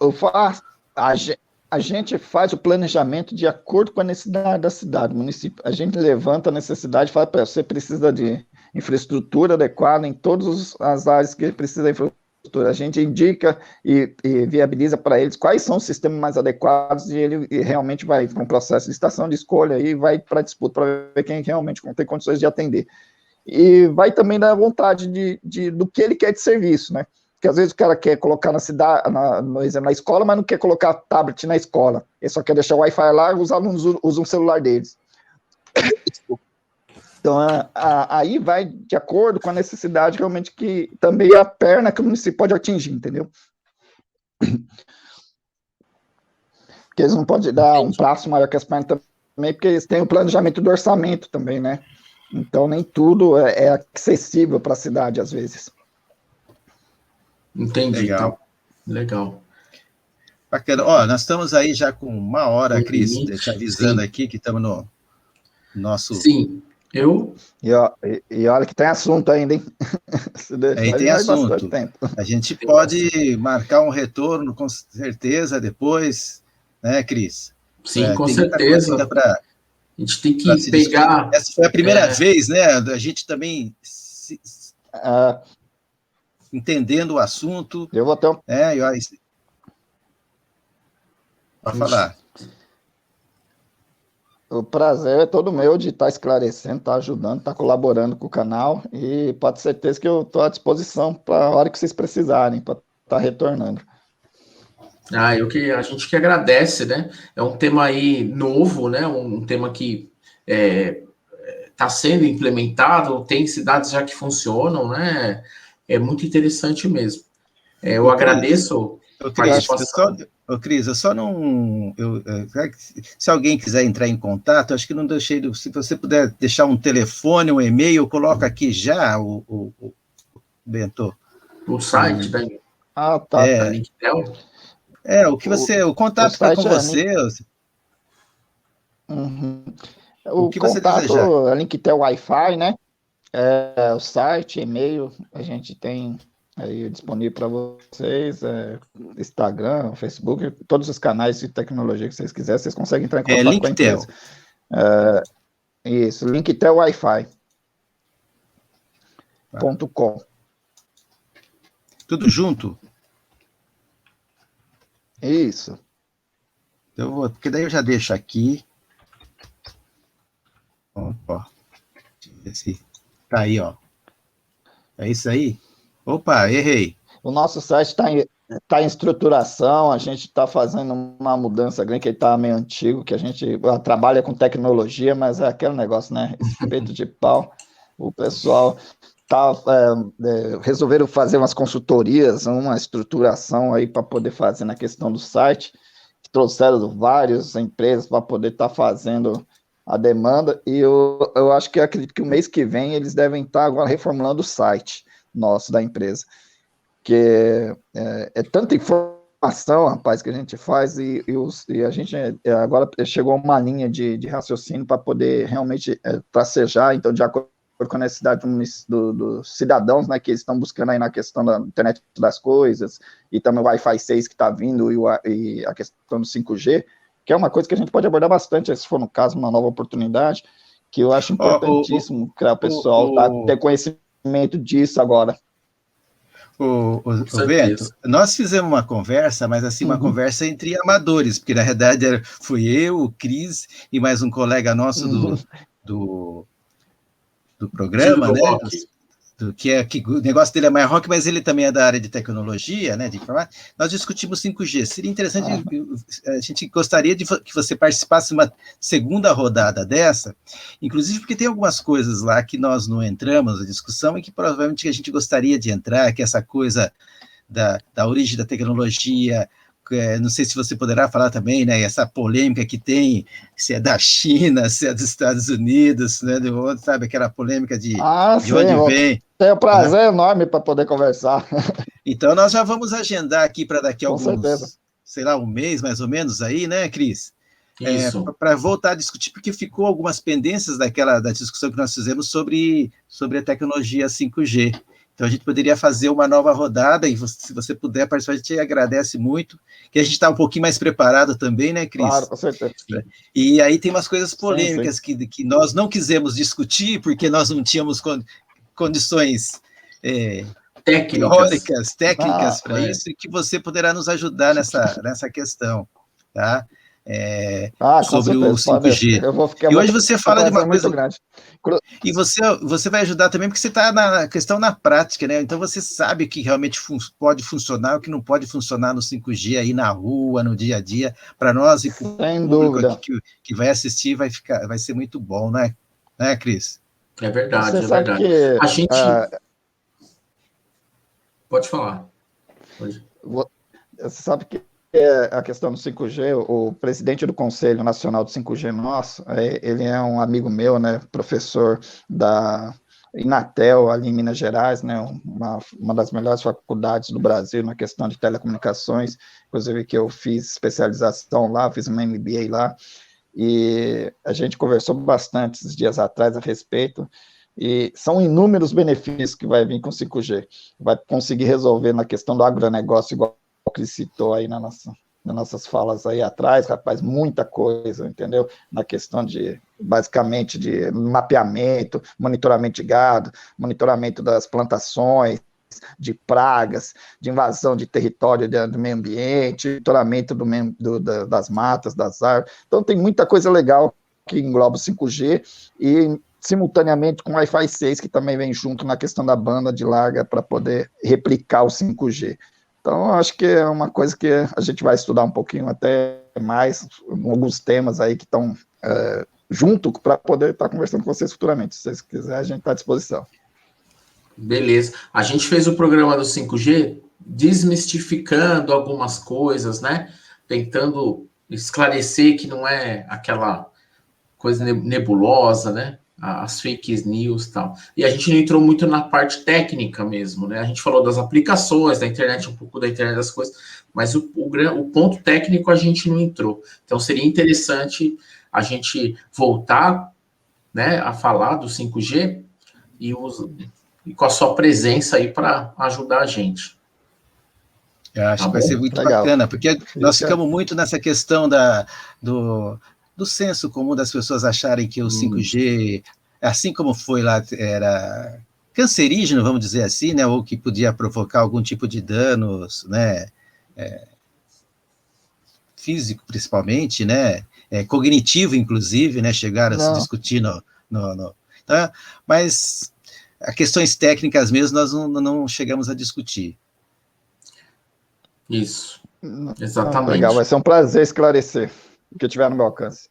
A gente faz o planejamento de acordo com a necessidade da cidade, do município. A gente levanta a necessidade e fala para você precisa de infraestrutura adequada em todas as áreas que precisa de infraestrutura. A gente indica e viabiliza para eles quais são os sistemas mais adequados e ele realmente vai para um processo de licitação, de escolha e vai para a disputa para ver quem realmente tem condições de atender. E vai também dar vontade do que ele quer de serviço, né? Porque às vezes o cara quer colocar na escola, mas não quer colocar tablet na escola. Ele só quer deixar o Wi-Fi lá e os alunos usam o celular deles. Então, aí vai de acordo com a necessidade realmente que também a perna que o município pode atingir, entendeu? Porque eles não podem dar um prazo maior que as pernas também, porque eles têm o planejamento do orçamento também, né? Então, nem tudo é acessível para a cidade, às vezes. Entendi. Legal. Bacana. Nós estamos aí já com 1 hora, Cris, te avisando aqui que estamos no nosso... Sim, E olha que tem assunto ainda, hein? Aí tem assunto. A gente pode marcar um retorno, com certeza, depois, né, Cris? Sim, com certeza. A gente tem que pegar... Essa foi a primeira vez, né? A gente também... entendendo o assunto. Eu vou ter Pode falar. O prazer é todo meu de estar esclarecendo, estar ajudando, estar colaborando com o canal e pode ter certeza que eu estou à disposição para a hora que vocês precisarem, para estar retornando. A gente que agradece, né? É um tema aí novo, né? Um tema que está sendo implementado, tem cidades já que funcionam, né? é muito interessante mesmo. Eu agradeço a participação. Cris, eu só não... se alguém quiser entrar em contato, acho que não deixei... Se você puder deixar um telefone, um e-mail, coloca aqui já, o Bento. O site da Linktel? O contato está com você. O que contato você desejar. é Linktel Wi-Fi, né? O site, e-mail, a gente tem aí disponível para vocês, Instagram, Facebook, todos os canais de tecnologia que vocês quiserem, vocês conseguem entrar em contato com a empresa. Isso, Linktel Wi-Fi. .com. Tudo junto? Isso. Porque daí eu já deixo aqui. Opa. Deixa eu ver se tá aí, ó. É isso aí? Opa, errei. O nosso site está em estruturação, a gente está fazendo uma mudança grande, que ele está meio antigo, que a gente trabalha com tecnologia, mas é aquele negócio, né? Espeto de pau. O pessoal resolveram fazer umas consultorias, uma estruturação aí para poder fazer na questão do site. Trouxeram várias empresas para poder estar fazendo a demanda, e eu acho que acredito que o mês que vem eles devem estar agora reformulando o site nosso da empresa, que é tanta informação, rapaz, que a gente faz, e a gente agora chegou a uma linha de raciocínio para poder realmente tracejar, então, de acordo com a necessidade dos cidadãos, né, que eles estão buscando aí na questão da internet das coisas, e também o Wi-Fi 6 que está vindo, e a questão do 5G, que é uma coisa que a gente pode abordar bastante, se for no caso, uma nova oportunidade, que eu acho importantíssimo para o pessoal ter conhecimento disso agora. O Bento, nós fizemos uma conversa, mas assim, uma conversa entre amadores, porque na verdade fui eu, o Cris e mais um colega nosso do programa, né? Que o negócio dele é mais rock, mas ele também é da área de tecnologia, né? De informática. Nós discutimos 5G. Seria interessante, a gente gostaria de que você participasse de uma segunda rodada dessa, inclusive porque tem algumas coisas lá que nós não entramos na discussão e que provavelmente a gente gostaria de entrar, que é essa coisa da origem da tecnologia. Não sei se você poderá falar também, né, essa polêmica que tem, se é da China, se é dos Estados Unidos, né, sabe, aquela polêmica de sim, onde vem. Tenho um prazer enorme para poder conversar. Então, nós já vamos agendar aqui para daqui a certeza. sei lá, um mês, mais ou menos, aí, né, Cris? Isso. Para voltar a discutir, porque ficou algumas pendências da discussão que nós fizemos sobre a tecnologia 5G. Então, a gente poderia fazer uma nova rodada, e se você puder participar, a gente agradece muito, que a gente está um pouquinho mais preparado também, né, Cris? Claro, com certeza. E aí tem umas coisas polêmicas sim. Que nós não quisemos discutir, porque nós não tínhamos condições técnicas para isso, e que você poderá nos ajudar nessa questão, tá? Sobre o 5G. E hoje você fala de uma coisa grande. E você vai ajudar também, porque você está na questão na prática, né? Então você sabe o que realmente pode funcionar, o que não pode funcionar no 5G aí na rua, no dia a dia. Para nós e para o público aqui que vai assistir, vai ser muito bom, né, Cris? É verdade, você sabe verdade. Que, a gente... Pode falar. Você sabe que a questão do 5G, o presidente do Conselho Nacional do 5G nosso, ele é um amigo meu, né, professor da Inatel, ali em Minas Gerais, né, uma das melhores faculdades do Brasil na questão de telecomunicações, inclusive que eu fiz especialização lá, fiz uma MBA lá, e a gente conversou bastante esses dias atrás a respeito, e são inúmeros benefícios que vai vir com 5G, vai conseguir resolver na questão do agronegócio, igual que ele citou aí nas nossas falas aí atrás, rapaz, muita coisa, entendeu? Na questão basicamente, de mapeamento, monitoramento de gado, monitoramento das plantações, de pragas, de invasão de território do meio ambiente, monitoramento das matas, das árvores. Então, tem muita coisa legal que engloba o 5G e, simultaneamente, com o Wi-Fi 6, que também vem junto na questão da banda de larga para poder replicar o 5G. Então, acho que é uma coisa que a gente vai estudar um pouquinho até mais, alguns temas aí que estão junto para poder estar conversando com vocês futuramente. Se vocês quiserem, a gente está à disposição. Beleza. A gente fez o programa do 5G desmistificando algumas coisas, né? Tentando esclarecer que não é aquela coisa nebulosa, né? As fake news e tal. E a gente não entrou muito na parte técnica mesmo, né? A gente falou das aplicações, da internet, um pouco da internet das coisas, mas o ponto técnico a gente não entrou. Então seria interessante a gente voltar, né, a falar do 5G e com a sua presença aí para ajudar a gente. Eu acho que vai ser muito Legal. bacana, porque nós ficamos muito nessa questão do senso comum das pessoas acharem que o 5G, assim como foi lá, era cancerígeno, vamos dizer assim, né, ou que podia provocar algum tipo de danos, né, físico principalmente, né, cognitivo inclusive, né, chegaram a se discutir tá? Mas as questões técnicas mesmo nós não chegamos a discutir. Isso, exatamente. Legal, vai ser um prazer esclarecer o que tiver no meu alcance.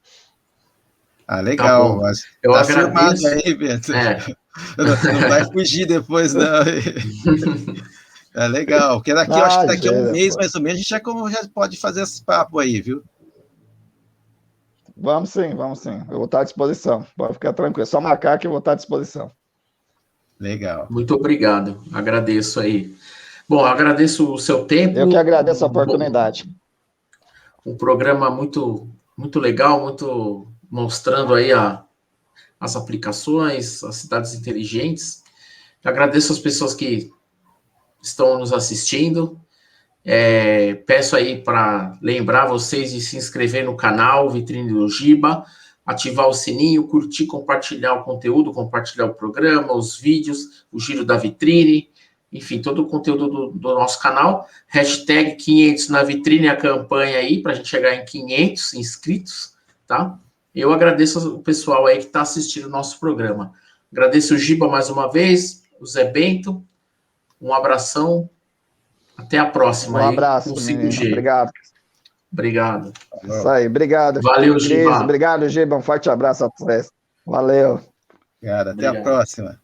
Ah, legal. Tá, eu agradeço. Aí, Bento. Não vai fugir depois, não. É legal, porque eu acho que daqui a um mês, mais ou menos, a gente já pode fazer esse papo aí, viu? Vamos sim. Eu vou estar à disposição. Pode ficar tranquilo. É só marcar que eu vou estar à disposição. Legal. Muito obrigado. Agradeço aí. Bom, eu agradeço o seu tempo. Eu que agradeço a oportunidade. Um programa muito, muito legal, muito mostrando aí as aplicações, as cidades inteligentes. Eu agradeço as pessoas que estão nos assistindo. Peço aí para lembrar vocês de se inscrever no canal Vitrine do Giba, ativar o sininho, curtir, compartilhar o conteúdo, compartilhar o programa, os vídeos, o giro da vitrine, enfim, todo o conteúdo do nosso canal. Hashtag 500 na vitrine, a campanha aí, para a gente chegar em 500 inscritos, tá? Eu agradeço o pessoal aí que está assistindo o nosso programa. Agradeço o Giba mais uma vez, o Zé Bento, um abração, até a próxima. Um abraço, aí, com 5G. Obrigado. Obrigado. Isso aí, obrigado. Valeu, Giba. Obrigado, Giba. Um forte abraço a vocês. Valeu. Cara, até a próxima.